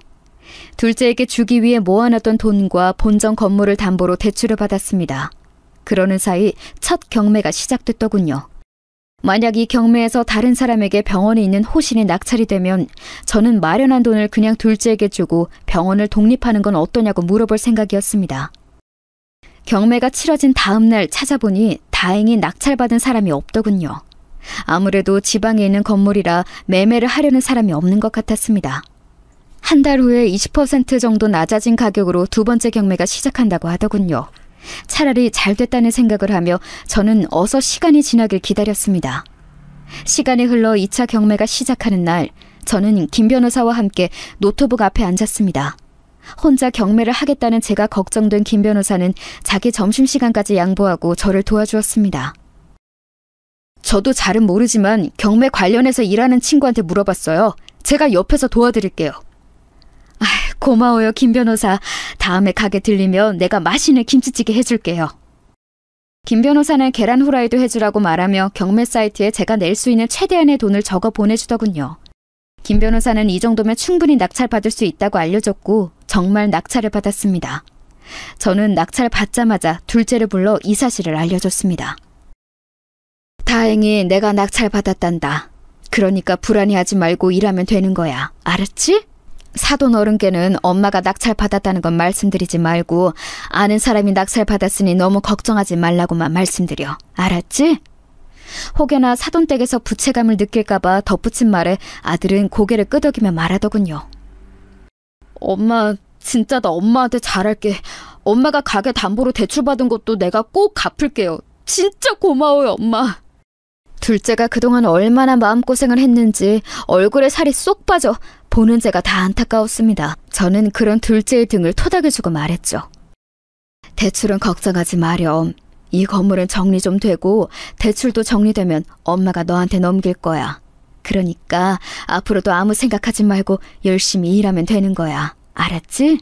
둘째에게 주기 위해 모아놨던 돈과 본점 건물을 담보로 대출을 받았습니다. 그러는 사이 첫 경매가 시작됐더군요. 만약 이 경매에서 다른 사람에게 병원에 있는 호실이 낙찰이 되면 저는 마련한 돈을 그냥 둘째에게 주고 병원을 독립하는 건 어떠냐고 물어볼 생각이었습니다. 경매가 치러진 다음 날 찾아보니 다행히 낙찰받은 사람이 없더군요. 아무래도 지방에 있는 건물이라 매매를 하려는 사람이 없는 것 같았습니다. 한 달 후에 20% 정도 낮아진 가격으로 두 번째 경매가 시작한다고 하더군요. 차라리 잘 됐다는 생각을 하며 저는 어서 시간이 지나길 기다렸습니다. 시간이 흘러 2차 경매가 시작하는 날, 저는 김 변호사와 함께 노트북 앞에 앉았습니다. 혼자 경매를 하겠다는 제가 걱정된 김 변호사는 자기 점심시간까지 양보하고 저를 도와주었습니다. 저도 잘은 모르지만 경매 관련해서 일하는 친구한테 물어봤어요. 제가 옆에서 도와드릴게요. 고마워요, 김 변호사. 다음에 가게 들리면 내가 맛있는 김치찌개 해줄게요. 김 변호사는 계란 후라이도 해주라고 말하며 경매 사이트에 제가 낼 수 있는 최대한의 돈을 적어 보내주더군요. 김 변호사는 이 정도면 충분히 낙찰받을 수 있다고 알려줬고 정말 낙찰을 받았습니다. 저는 낙찰 받자마자 둘째를 불러 이 사실을 알려줬습니다. 다행히 내가 낙찰 받았단다. 그러니까 불안해하지 말고 일하면 되는 거야. 알았지? 사돈 어른께는 엄마가 낙찰 받았다는 건 말씀드리지 말고 아는 사람이 낙찰 받았으니 너무 걱정하지 말라고만 말씀드려. 알았지? 혹여나 사돈 댁에서 부채감을 느낄까봐 덧붙인 말에 아들은 고개를 끄덕이며 말하더군요. 엄마, 진짜 나 엄마한테 잘할게. 엄마가 가게 담보로 대출받은 것도 내가 꼭 갚을게요. 진짜 고마워요, 엄마. 둘째가 그동안 얼마나 마음고생을 했는지 얼굴에 살이 쏙 빠져 보는 제가 다 안타까웠습니다. 저는 그런 둘째의 등을 토닥여주고 말했죠. 대출은 걱정하지 마렴. 이 건물은 정리 좀 되고 대출도 정리되면 엄마가 너한테 넘길 거야. 그러니까 앞으로도 아무 생각하지 말고 열심히 일하면 되는 거야. 알았지?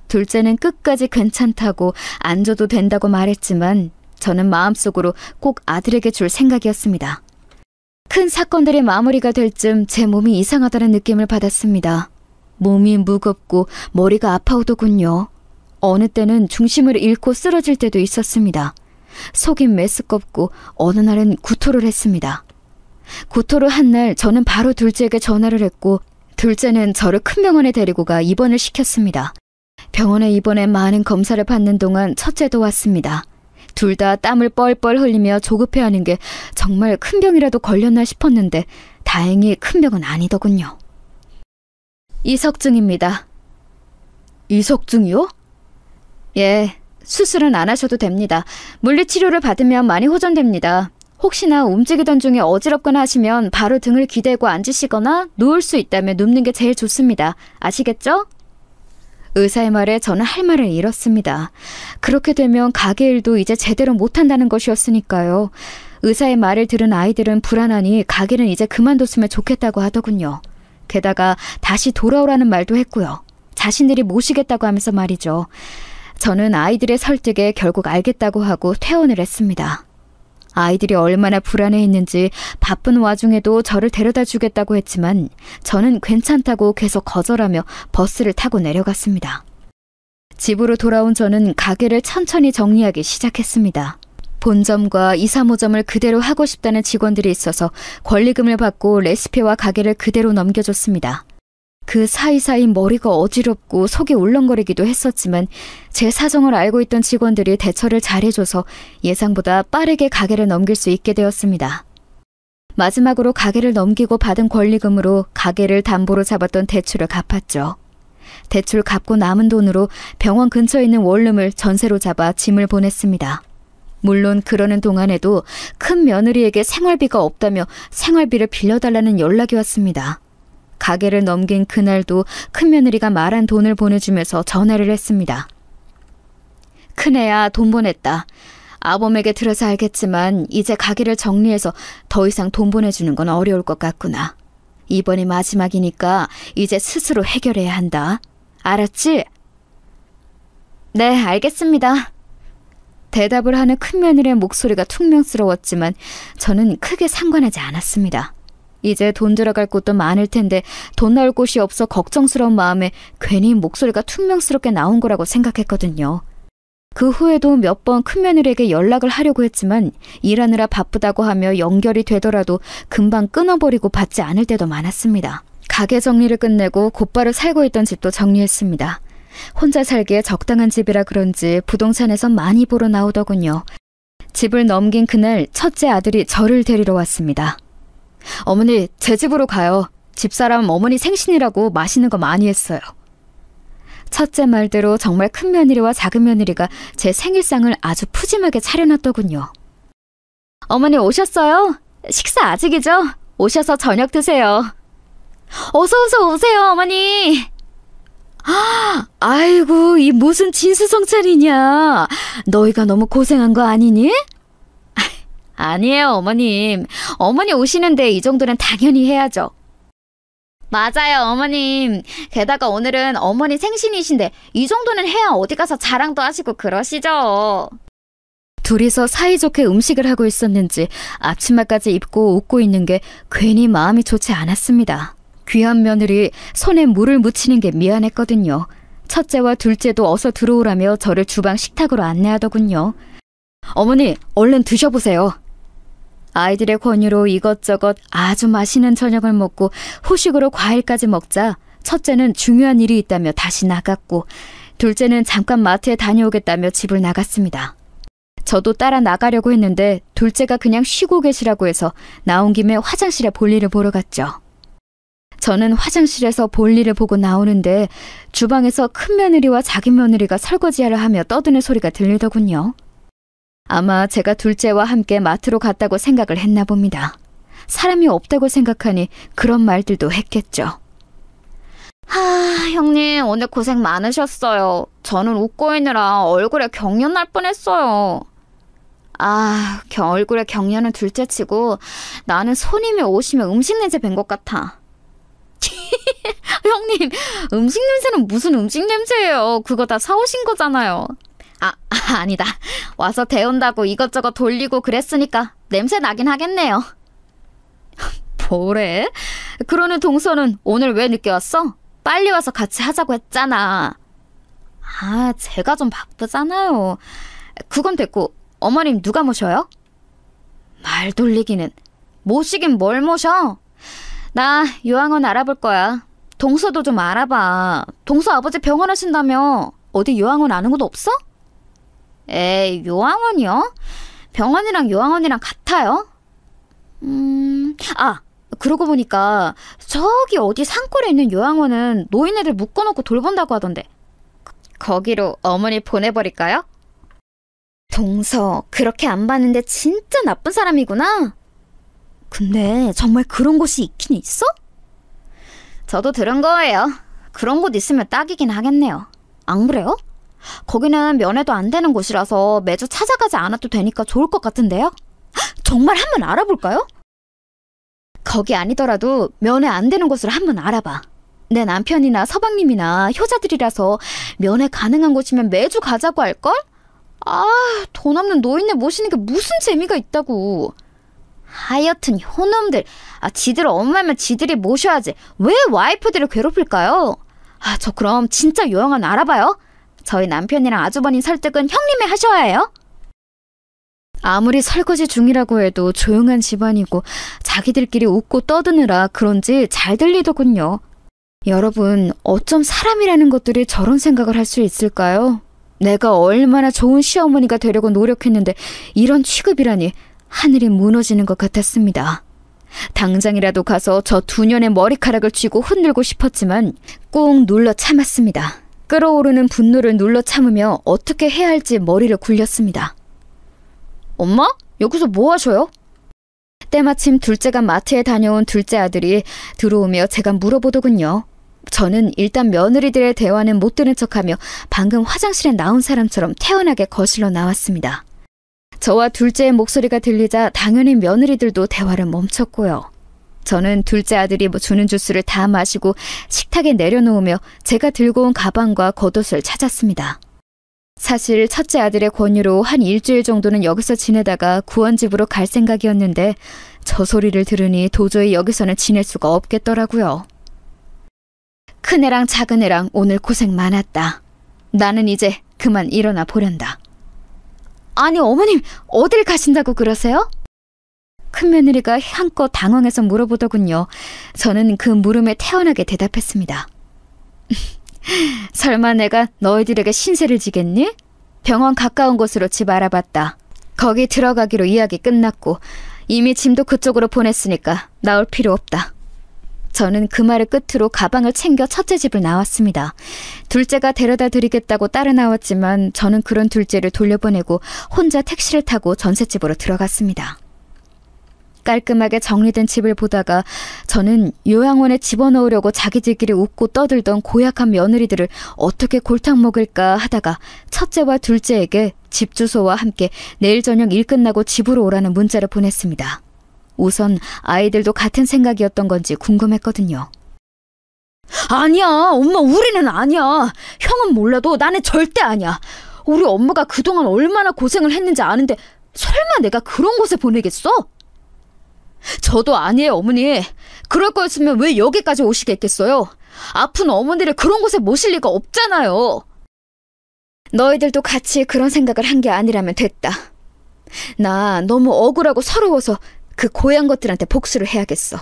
둘째는 끝까지 괜찮다고 안 줘도 된다고 말했지만 저는 마음속으로 꼭 아들에게 줄 생각이었습니다. 큰 사건들이 마무리가 될 즈음 제 몸이 이상하다는 느낌을 받았습니다. 몸이 무겁고 머리가 아파오더군요. 어느 때는 중심을 잃고 쓰러질 때도 있었습니다. 속이 메스껍고 어느 날은 구토를 했습니다. 구토를 한 날 저는 바로 둘째에게 전화를 했고 둘째는 저를 큰 병원에 데리고 가 입원을 시켰습니다. 병원에 입원해 많은 검사를 받는 동안 첫째도 왔습니다. 둘 다 땀을 뻘뻘 흘리며 조급해하는 게 정말 큰 병이라도 걸렸나 싶었는데 다행히 큰 병은 아니더군요. 이석증입니다. 이석증이요? 예, 수술은 안 하셔도 됩니다. 물리치료를 받으면 많이 호전됩니다. 혹시나 움직이던 중에 어지럽거나 하시면 바로 등을 기대고 앉으시거나 누울 수 있다면 눕는 게 제일 좋습니다. 아시겠죠? 의사의 말에 저는 할 말을 잃었습니다. 그렇게 되면 가게 일도 이제 제대로 못한다는 것이었으니까요. 의사의 말을 들은 아이들은 불안하니 가게는 이제 그만뒀으면 좋겠다고 하더군요. 게다가 다시 돌아오라는 말도 했고요. 자신들이 모시겠다고 하면서 말이죠. 저는 아이들의 설득에 결국 알겠다고 하고 퇴원을 했습니다. 아이들이 얼마나 불안해했는지 바쁜 와중에도 저를 데려다 주겠다고 했지만 저는 괜찮다고 계속 거절하며 버스를 타고 내려갔습니다. 집으로 돌아온 저는 가게를 천천히 정리하기 시작했습니다. 본점과 2, 3호점을 그대로 하고 싶다는 직원들이 있어서 권리금을 받고 레시피와 가게를 그대로 넘겨줬습니다. 그 사이사이 머리가 어지럽고 속이 울렁거리기도 했었지만 제 사정을 알고 있던 직원들이 대처를 잘해줘서 예상보다 빠르게 가게를 넘길 수 있게 되었습니다. 마지막으로 가게를 넘기고 받은 권리금으로 가게를 담보로 잡았던 대출을 갚았죠. 대출 갚고 남은 돈으로 병원 근처에 있는 원룸을 전세로 잡아 짐을 보냈습니다. 물론 그러는 동안에도 큰 며느리에게 생활비가 없다며 생활비를 빌려달라는 연락이 왔습니다. 가게를 넘긴 그날도 큰 며느리가 말한 돈을 보내주면서 전화를 했습니다. 큰애야, 돈 보냈다. 아범에게 들어서 알겠지만 이제 가게를 정리해서 더 이상 돈 보내주는 건 어려울 것 같구나. 이번이 마지막이니까 이제 스스로 해결해야 한다. 알았지? 네, 알겠습니다. 대답을 하는 큰며느리의 목소리가 퉁명스러웠지만 저는 크게 상관하지 않았습니다. 이제 돈 들어갈 곳도 많을 텐데 돈 나올 곳이 없어 걱정스러운 마음에 괜히 목소리가 퉁명스럽게 나온 거라고 생각했거든요. 그 후에도 몇 번 큰며느리에게 연락을 하려고 했지만 일하느라 바쁘다고 하며 연결이 되더라도 금방 끊어버리고 받지 않을 때도 많았습니다. 가게 정리를 끝내고 곧바로 살고 있던 집도 정리했습니다. 혼자 살기에 적당한 집이라 그런지 부동산에서 많이 보러 나오더군요. 집을 넘긴 그날 첫째 아들이 저를 데리러 왔습니다. 어머니, 제 집으로 가요. 집사람 어머니 생신이라고 맛있는 거 많이 했어요. 첫째 말대로 정말 큰 며느리와 작은 며느리가 제 생일상을 아주 푸짐하게 차려놨더군요. 어머니 오셨어요? 식사 아직이죠? 오셔서 저녁 드세요. 어서 오세요, 어머니. 아이고, 이 무슨 진수성찬이냐. 너희가 너무 고생한 거 아니니? 아니에요, 어머님. 어머니 오시는데 이 정도는 당연히 해야죠. 맞아요, 어머님. 게다가 오늘은 어머니 생신이신데 이 정도는 해야 어디 가서 자랑도 하시고 그러시죠. 둘이서 사이좋게 음식을 하고 있었는지 앞치마까지 입고 웃고 있는 게 괜히 마음이 좋지 않았습니다. 귀한 며느리 손에 물을 묻히는 게 미안했거든요. 첫째와 둘째도 어서 들어오라며 저를 주방 식탁으로 안내하더군요. 어머니, 얼른 드셔보세요. 아이들의 권유로 이것저것 아주 맛있는 저녁을 먹고 후식으로 과일까지 먹자 첫째는 중요한 일이 있다며 다시 나갔고 둘째는 잠깐 마트에 다녀오겠다며 집을 나갔습니다. 저도 따라 나가려고 했는데 둘째가 그냥 쉬고 계시라고 해서 나온 김에 화장실에 볼일을 보러 갔죠. 저는 화장실에서 볼일을 보고 나오는데 주방에서 큰 며느리와 작은 며느리가 설거지하려 하며 떠드는 소리가 들리더군요. 아마 제가 둘째와 함께 마트로 갔다고 생각을 했나 봅니다. 사람이 없다고 생각하니 그런 말들도 했겠죠. 형님 오늘 고생 많으셨어요. 저는 웃고 있느라 얼굴에 경련 날 뻔했어요. 얼굴에 경련은 둘째치고 나는 손님이 오시면 음식 냄새 뵌 것 같아. 형님, 음식 냄새는 무슨 음식 냄새예요. 그거 다 사오신 거잖아요. 아니다. 와서 데운다고 이것저것 돌리고 그랬으니까 냄새 나긴 하겠네요. 뭐래? 그러는 동서는 오늘 왜 늦게 왔어? 빨리 와서 같이 하자고 했잖아. 제가 좀 바쁘잖아요. 그건 됐고 어머님 누가 모셔요? 말 돌리기는. 모시긴 뭘 모셔? 나 요양원 알아볼 거야. 동서도 좀 알아봐. 동서 아버지 병원 하신다며. 어디 요양원 아는 곳 없어? 에이, 요양원이요? 병원이랑 요양원이랑 같아요? 그러고 보니까 저기 어디 산골에 있는 요양원은 노인애들 묶어놓고 돌본다고 하던데. 거기로 어머니 보내버릴까요? 동서, 그렇게 안 봤는데 진짜 나쁜 사람이구나. 근데 정말 그런 곳이 있긴 있어? 저도 들은 거예요. 그런 곳 있으면 딱이긴 하겠네요. 안 그래요? 거기는 면회도 안 되는 곳이라서 매주 찾아가지 않아도 되니까 좋을 것 같은데요? 정말 한번 알아볼까요? 거기 아니더라도 면회 안 되는 곳을 한번 알아봐. 내 남편이나 서방님이나 효자들이라서 면회 가능한 곳이면 매주 가자고 할걸? 돈 없는 노인네 모시는 게 무슨 재미가 있다고. 하여튼 효놈들, 지들 엄마면 지들이 모셔야지 왜 와이프들을 괴롭힐까요? 저 그럼 진짜 요양원 알아봐요. 저희 남편이랑 아주버님 설득은 형님이 하셔야 해요. 아무리 설거지 중이라고 해도 조용한 집안이고 자기들끼리 웃고 떠드느라 그런지 잘 들리더군요. 여러분, 어쩜 사람이라는 것들이 저런 생각을 할 수 있을까요? 내가 얼마나 좋은 시어머니가 되려고 노력했는데 이런 취급이라니 하늘이 무너지는 것 같았습니다. 당장이라도 가서 저 두 년의 머리카락을 쥐고 흔들고 싶었지만 꾹 눌러 참았습니다. 끓어오르는 분노를 눌러 참으며 어떻게 해야 할지 머리를 굴렸습니다. 엄마? 여기서 뭐 하셔요? 때마침 둘째가 마트에 다녀온 둘째 아들이 들어오며 제가 물어보더군요. 저는 일단 며느리들의 대화는 못 들은 척하며 방금 화장실에 나온 사람처럼 태연하게 거실로 나왔습니다. 저와 둘째의 목소리가 들리자 당연히 며느리들도 대화를 멈췄고요. 저는 둘째 아들이 주는 주스를 다 마시고 식탁에 내려놓으며 제가 들고 온 가방과 겉옷을 찾았습니다. 사실 첫째 아들의 권유로 한 일주일 정도는 여기서 지내다가 구원집으로 갈 생각이었는데 저 소리를 들으니 도저히 여기서는 지낼 수가 없겠더라고요. 큰애랑 작은애랑 오늘 고생 많았다. 나는 이제 그만 일어나 보련다. 아니 어머님 어딜 가신다고 그러세요? 큰며느리가 한껏 당황해서 물어보더군요. 저는 그 물음에 태연하게 대답했습니다. 설마 내가 너희들에게 신세를 지겠니? 병원 가까운 곳으로 집 알아봤다. 거기 들어가기로 이야기 끝났고 이미 짐도 그쪽으로 보냈으니까 나올 필요 없다. 저는 그 말을 끝으로 가방을 챙겨 첫째 집을 나왔습니다. 둘째가 데려다 드리겠다고 따라 나왔지만 저는 그런 둘째를 돌려보내고 혼자 택시를 타고 전셋집으로 들어갔습니다. 깔끔하게 정리된 집을 보다가 저는 요양원에 집어넣으려고 자기들끼리 웃고 떠들던 고약한 며느리들을 어떻게 골탕 먹을까 하다가 첫째와 둘째에게 집 주소와 함께 내일 저녁 일 끝나고 집으로 오라는 문자를 보냈습니다. 우선 아이들도 같은 생각이었던 건지 궁금했거든요. 아니야, 엄마 우리는 아니야. 형은 몰라도 나는 절대 아니야. 우리 엄마가 그동안 얼마나 고생을 했는지 아는데 설마 내가 그런 곳에 보내겠어? 저도 아니에요, 어머니. 그럴 거였으면 왜 여기까지 오시겠겠어요? 아픈 어머니를 그런 곳에 모실 리가 없잖아요. 너희들도 같이 그런 생각을 한 게 아니라면 됐다. 나 너무 억울하고 서러워서 그 고얀 것들한테 복수를 해야겠어.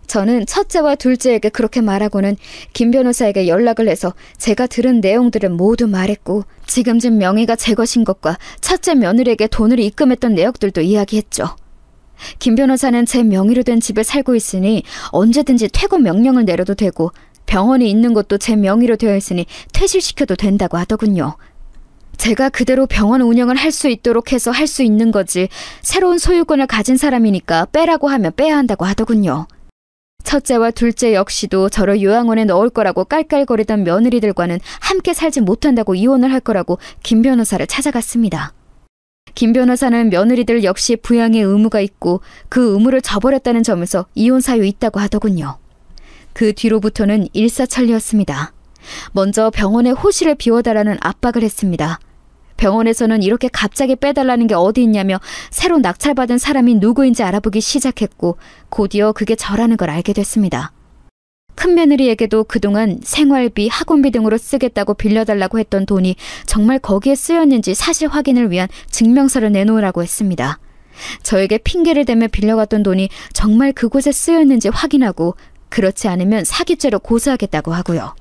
저는 첫째와 둘째에게 그렇게 말하고는 김 변호사에게 연락을 해서 제가 들은 내용들을 모두 말했고 지금 집 명의가 제 것인 것과 첫째 며느리에게 돈을 입금했던 내역들도 이야기했죠. 김 변호사는 제 명의로 된 집에 살고 있으니 언제든지 퇴거 명령을 내려도 되고 병원이 있는 것도 제 명의로 되어 있으니 퇴실시켜도 된다고 하더군요. 제가 그대로 병원 운영을 할 수 있도록 해서 할 수 있는 거지 새로운 소유권을 가진 사람이니까 빼라고 하면 빼야 한다고 하더군요. 첫째와 둘째 역시도 저를 요양원에 넣을 거라고 깔깔거리던 며느리들과는 함께 살지 못한다고 이혼을 할 거라고 김 변호사를 찾아갔습니다. 김 변호사는 며느리들 역시 부양의 의무가 있고 그 의무를 저버렸다는 점에서 이혼 사유 있다고 하더군요. 그 뒤로부터는 일사천리였습니다. 먼저 병원에 호실을 비워달라는 압박을 했습니다. 병원에서는 이렇게 갑자기 빼달라는 게 어디 있냐며 새로 낙찰받은 사람이 누구인지 알아보기 시작했고 곧이어 그게 저라는 걸 알게 됐습니다. 큰며느리에게도 그동안 생활비, 학원비 등으로 쓰겠다고 빌려달라고 했던 돈이 정말 거기에 쓰였는지 사실 확인을 위한 증명서를 내놓으라고 했습니다. 저에게 핑계를 대며 빌려갔던 돈이 정말 그곳에 쓰였는지 확인하고 그렇지 않으면 사기죄로 고소하겠다고 하고요.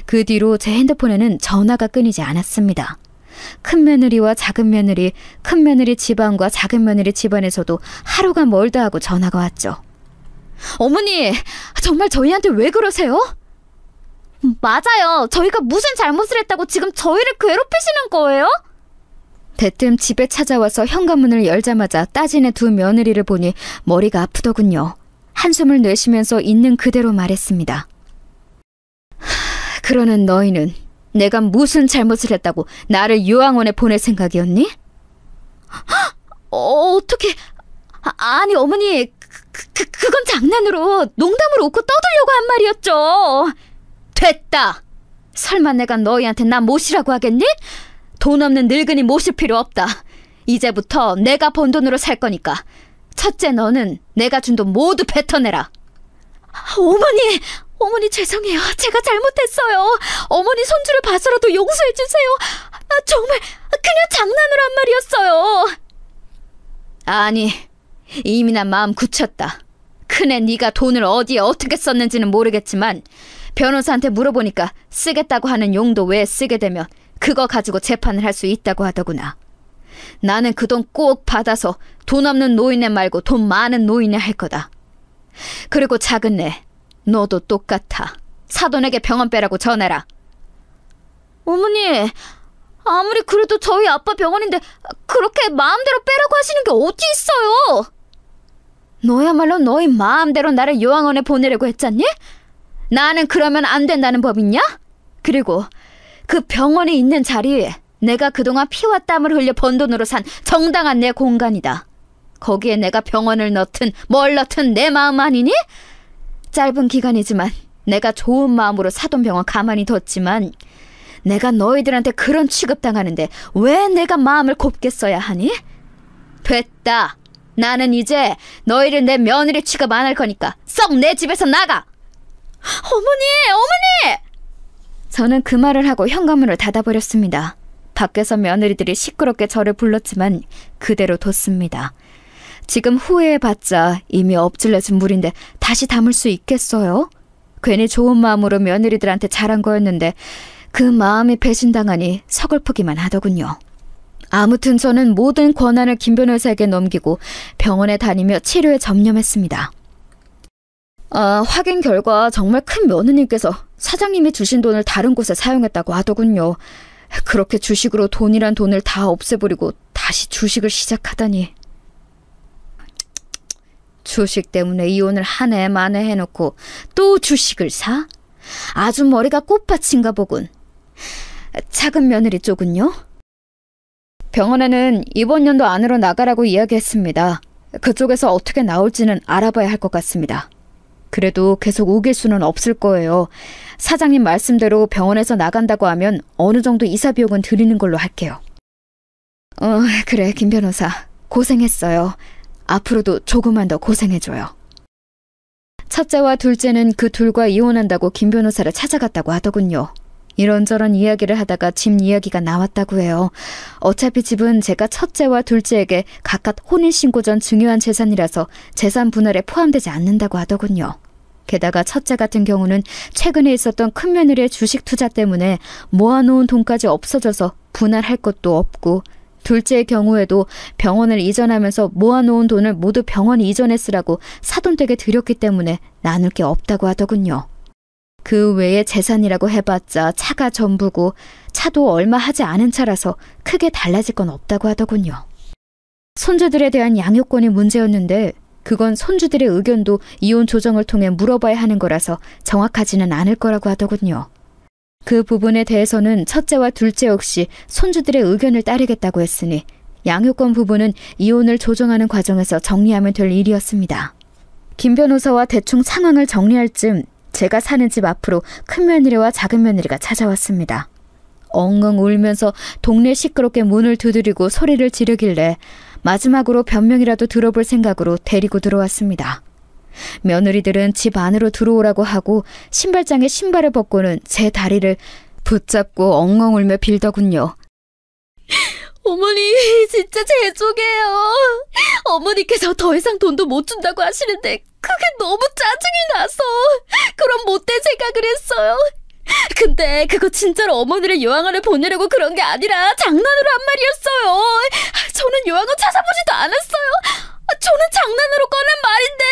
그 뒤로 제 핸드폰에는 전화가 끊이지 않았습니다. 큰며느리와 작은며느리, 큰며느리 집안과 작은며느리 집안에서도 하루가 멀다 하고 전화가 왔죠. 어머니, 정말 저희한테 왜 그러세요? 맞아요. 저희가 무슨 잘못을 했다고 지금 저희를 괴롭히시는 거예요? 대뜸 집에 찾아와서 현관문을 열자마자 따지는 두 며느리를 보니 머리가 아프더군요. 한숨을 내쉬면서 있는 그대로 말했습니다. 그러는 너희는 내가 무슨 잘못을 했다고 나를 요양원에 보낼 생각이었니? 어떻게... 아니 어머니... 그건 장난으로 농담으로 웃고 떠들려고 한 말이었죠. 됐다. 설마 내가 너희한테 나 모시라고 하겠니? 돈 없는 늙은이 모실 필요 없다. 이제부터 내가 번 돈으로 살 거니까 첫째 너는 내가 준 돈 모두 뱉어내라. 어머니 죄송해요. 제가 잘못했어요. 어머니 손주를 봐서라도 용서해 주세요. 정말 그냥 장난으로 한 말이었어요. 아니, 이미 난 마음 굳혔다. 큰애 네가 돈을 어디에 어떻게 썼는지는 모르겠지만 변호사한테 물어보니까 쓰겠다고 하는 용도 외에 쓰게 되면 그거 가지고 재판을 할 수 있다고 하더구나. 나는 그 돈 꼭 받아서 돈 없는 노인네 말고 돈 많은 노인네 할 거다. 그리고 작은애, 너도 똑같아. 사돈에게 병원 빼라고 전해라. 어머니, 아무리 그래도 저희 아빠 병원인데 그렇게 마음대로 빼라고 하시는 게 어디 있어요? 너야말로 너희 마음대로 나를 요양원에 보내려고 했잖니? 나는 그러면 안 된다는 법 있냐? 그리고 그 병원이 있는 자리에 내가 그동안 피와 땀을 흘려 번 돈으로 산 정당한 내 공간이다. 거기에 내가 병원을 넣든 뭘 넣든 내 마음 아니니? 짧은 기간이지만 내가 좋은 마음으로 사돈병원 가만히 뒀지만 내가 너희들한테 그런 취급당하는데 왜 내가 마음을 곱게 써야 하니? 됐다. 나는 이제 너희를 내 며느리 취급 안 할 거니까 썩 내 집에서 나가. 어머니! 저는 그 말을 하고 현관문을 닫아버렸습니다. 밖에서 며느리들이 시끄럽게 저를 불렀지만 그대로 뒀습니다. 지금 후회해봤자 이미 엎질러진 물인데 다시 담을 수 있겠어요? 괜히 좋은 마음으로 며느리들한테 잘한 거였는데 그 마음이 배신당하니 서글프기만 하더군요. 아무튼 저는 모든 권한을 김 변호사에게 넘기고 병원에 다니며 치료에 전념했습니다. 확인 결과 정말 큰 며느님께서 사장님이 주신 돈을 다른 곳에 사용했다고 하더군요. 그렇게 주식으로 돈이란 돈을 다 없애버리고 다시 주식을 시작하다니. 주식 때문에 이혼을 한 해 만에 해놓고 또 주식을 사? 아주 머리가 꽃밭인가 보군. 작은 며느리 쪽은요? 병원에는 이번 연도 안으로 나가라고 이야기했습니다. 그쪽에서 어떻게 나올지는 알아봐야 할 것 같습니다. 그래도 계속 우길 수는 없을 거예요. 사장님 말씀대로 병원에서 나간다고 하면 어느 정도 이사 비용은 드리는 걸로 할게요. 그래, 김 변호사. 고생했어요. 앞으로도 조금만 더 고생해줘요. 첫째와 둘째는 그 둘과 이혼한다고 김 변호사를 찾아갔다고 하더군요. 이런저런 이야기를 하다가 집 이야기가 나왔다고 해요. 어차피 집은 제가 첫째와 둘째에게 각각 혼인신고 전 증여한 재산이라서 재산 분할에 포함되지 않는다고 하더군요. 게다가 첫째 같은 경우는 최근에 있었던 큰며느리의 주식 투자 때문에 모아놓은 돈까지 없어져서 분할할 것도 없고, 둘째의 경우에도 병원을 이전하면서 모아놓은 돈을 모두 병원에 이전해 쓰라고 사돈댁에 드렸기 때문에 나눌 게 없다고 하더군요. 그 외에 재산이라고 해봤자 차가 전부고 차도 얼마 하지 않은 차라서 크게 달라질 건 없다고 하더군요. 손주들에 대한 양육권이 문제였는데 그건 손주들의 의견도 이혼 조정을 통해 물어봐야 하는 거라서 정확하지는 않을 거라고 하더군요. 그 부분에 대해서는 첫째와 둘째 역시 손주들의 의견을 따르겠다고 했으니 양육권 부분은 이혼을 조정하는 과정에서 정리하면 될 일이었습니다. 김 변호사와 대충 상황을 정리할 즈음 제가 사는 집 앞으로 큰 며느리와 작은 며느리가 찾아왔습니다. 엉엉 울면서 동네 시끄럽게 문을 두드리고 소리를 지르길래 마지막으로 변명이라도 들어볼 생각으로 데리고 들어왔습니다. 며느리들은 집 안으로 들어오라고 하고 신발장에 신발을 벗고는 제 다리를 붙잡고 엉엉 울며 빌더군요. 어머니, 진짜 죄송해요. 어머니께서 더 이상 돈도 못 준다고 하시는데 그게 너무 짜증이 나서 그런 못된 생각을 했어요. 근데 그거 진짜로 어머니를 요양원에 보내려고 그런 게 아니라 장난으로 한 말이었어요. 저는 요양원 찾아보지도 않았어요. 저는 장난으로 꺼낸 말인데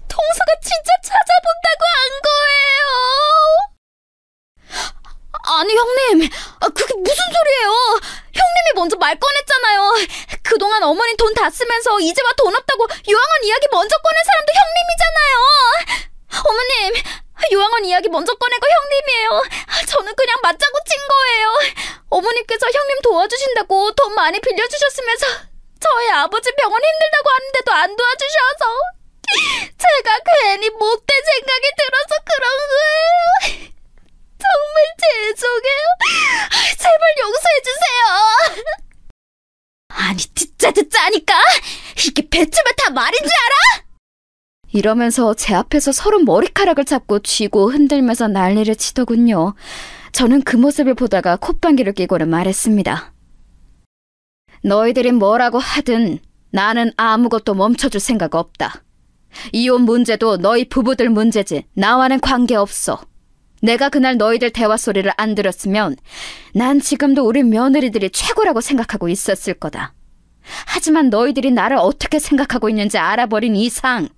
통수가 진짜 찾아본다고 한 거예요. 아니 형님, 그게 무슨 소리예요? 형님이 먼저 말 꺼냈잖아요. 그동안 어머니 돈 다 쓰면서 이제 와 돈 없다고 요양원 이야기 먼저 꺼낸 사람도 형님이잖아요. 어머님, 요양원 이야기 먼저 꺼낸 거 형님이에요. 저는 그냥 맞장구 친 거예요. 어머니께서 형님 도와주신다고 돈 많이 빌려주셨으면서 저희 아버지 병원 힘들다고 하는데도 안 도와주셔서 제가 괜히 못된 생각이 들어서 그런 거예요. 정말 죄송해요. 제발 용서해주세요. 아니 듣자 하니까 이게 배추면 다 말인 줄 알아? 이러면서 제 앞에서 서로 머리카락을 잡고 쥐고 흔들면서 난리를 치더군요. 저는 그 모습을 보다가 콧방귀를 뀌고는 말했습니다. 너희들이 뭐라고 하든 나는 아무것도 멈춰줄 생각 없다. 이혼 문제도 너희 부부들 문제지 나와는 관계없어. 내가 그날 너희들 대화 소리를 안 들었으면 난 지금도 우리 며느리들이 최고라고 생각하고 있었을 거다. 하지만 너희들이 나를 어떻게 생각하고 있는지 알아버린 이상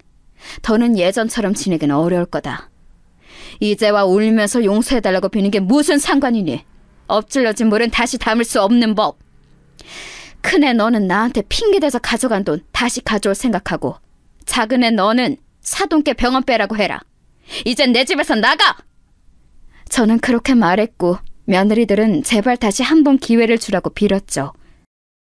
더는 예전처럼 지내기는 어려울 거다. 이제와 울면서 용서해달라고 비는 게 무슨 상관이니? 엎질러진 물은 다시 담을 수 없는 법. 큰애 너는 나한테 핑계대서 가져간 돈 다시 가져올 생각하고, 작은애 너는 사돈께 병원 빼라고 해라. 이젠 내 집에서 나가! 저는 그렇게 말했고 며느리들은 제발 다시 한 번 기회를 주라고 빌었죠.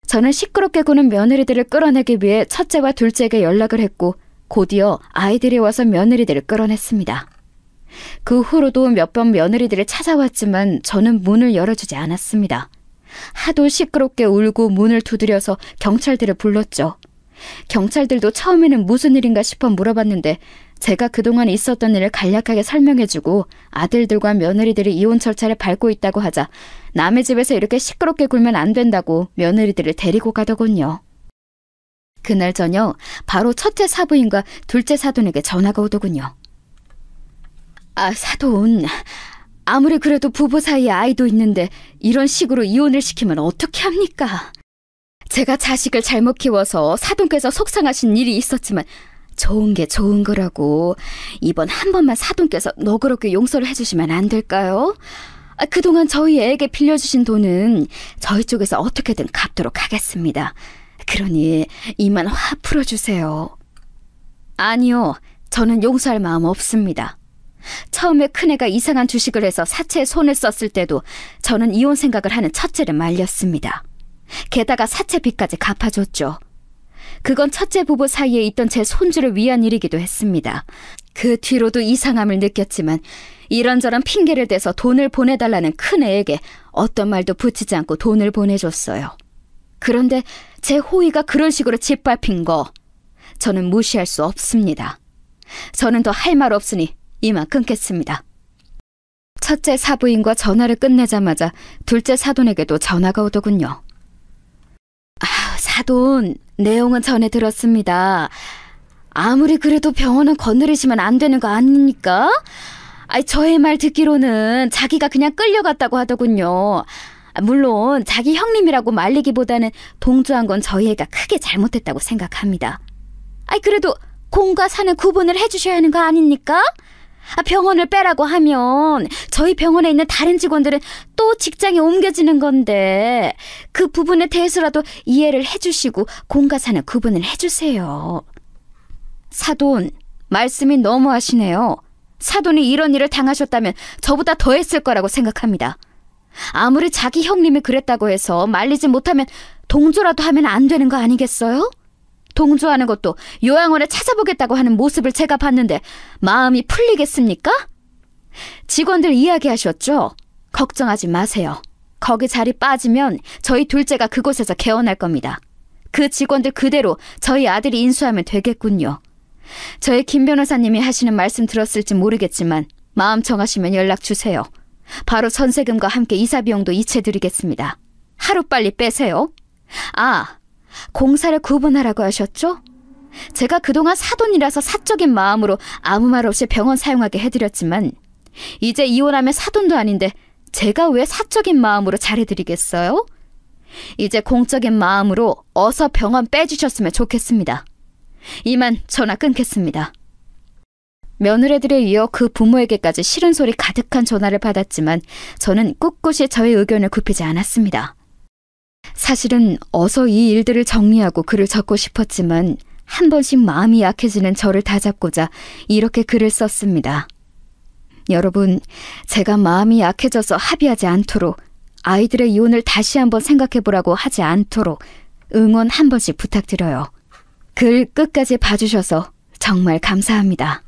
저는 시끄럽게 구는 며느리들을 끌어내기 위해 첫째와 둘째에게 연락을 했고 곧이어 아이들이 와서 며느리들을 끌어냈습니다. 그 후로도 몇 번 며느리들이 찾아왔지만 저는 문을 열어주지 않았습니다. 하도 시끄럽게 울고 문을 두드려서 경찰들을 불렀죠. 경찰들도 처음에는 무슨 일인가 싶어 물어봤는데 제가 그동안 있었던 일을 간략하게 설명해주고 아들들과 며느리들이 이혼 절차를 밟고 있다고 하자 남의 집에서 이렇게 시끄럽게 굴면 안 된다고 며느리들을 데리고 가더군요. 그날 저녁 바로 첫째 사부인과 둘째 사돈에게 전화가 오더군요. 사돈, 아무리 그래도 부부 사이에 아이도 있는데 이런 식으로 이혼을 시키면 어떻게 합니까? 제가 자식을 잘못 키워서 사돈께서 속상하신 일이 있었지만 좋은 게 좋은 거라고. 이번 한 번만 사돈께서 너그럽게 용서를 해주시면 안 될까요? 그동안 저희 애에게 빌려주신 돈은 저희 쪽에서 어떻게든 갚도록 하겠습니다. 그러니 이만 화 풀어주세요. 아니요, 저는 용서할 마음 없습니다. 처음에 큰애가 이상한 주식을 해서 사채에 손을 썼을 때도 저는 이혼 생각을 하는 첫째를 말렸습니다. 게다가 사채빚까지 갚아줬죠. 그건 첫째 부부 사이에 있던 제 손주를 위한 일이기도 했습니다. 그 뒤로도 이상함을 느꼈지만 이런저런 핑계를 대서 돈을 보내달라는 큰애에게 어떤 말도 붙이지 않고 돈을 보내줬어요. 그런데 제 호의가 그런 식으로 짓밟힌 거 저는 무시할 수 없습니다. 저는 더 할 말 없으니 이만 끊겠습니다. 첫째 사부인과 전화를 끝내자마자 둘째 사돈에게도 전화가 오더군요. 사돈, 내용은 전해 들었습니다. 아무리 그래도 병원은 거느리시면 안 되는 거 아닙니까? 저의 말 듣기로는 자기가 그냥 끌려갔다고 하더군요. 물론 자기 형님이라고 말리기보다는 동조한 건 저희 애가 크게 잘못했다고 생각합니다. 그래도 공과 사는 구분을 해주셔야 하는 거 아닙니까? 병원을 빼라고 하면 저희 병원에 있는 다른 직원들은 또 직장에 옮겨지는 건데 그 부분에 대해서라도 이해를 해주시고 공과 사는 구분을 해주세요. 사돈, 말씀이 너무하시네요. 사돈이 이런 일을 당하셨다면 저보다 더 했을 거라고 생각합니다. 아무리 자기 형님이 그랬다고 해서 말리지 못하면 동조라도 하면 안 되는 거 아니겠어요? 동조하는 것도 요양원에 찾아보겠다고 하는 모습을 제가 봤는데 마음이 풀리겠습니까? 직원들 이야기하셨죠? 걱정하지 마세요. 거기 자리 빠지면 저희 둘째가 그곳에서 개원할 겁니다. 그 직원들 그대로 저희 아들이 인수하면 되겠군요. 저희 김 변호사님이 하시는 말씀 들었을지 모르겠지만 마음 정하시면 연락 주세요. 바로 전세금과 함께 이사 비용도 이체드리겠습니다. 하루빨리 빼세요. 공사를 구분하라고 하셨죠? 제가 그동안 사돈이라서 사적인 마음으로 아무 말 없이 병원 사용하게 해드렸지만 이제 이혼하면 사돈도 아닌데 제가 왜 사적인 마음으로 잘해드리겠어요? 이제 공적인 마음으로 어서 병원 빼주셨으면 좋겠습니다. 이만 전화 끊겠습니다. 며느리들에 이어 그 부모에게까지 싫은 소리 가득한 전화를 받았지만 저는 꿋꿋이 저의 의견을 굽히지 않았습니다. 사실은 어서 이 일들을 정리하고 글을 적고 싶었지만 한 번씩 마음이 약해지는 저를 다잡고자 이렇게 글을 썼습니다. 여러분, 제가 마음이 약해져서 합의하지 않도록, 아이들의 이혼을 다시 한번 생각해보라고 하지 않도록 응원 한 번씩 부탁드려요. 글 끝까지 봐주셔서 정말 감사합니다.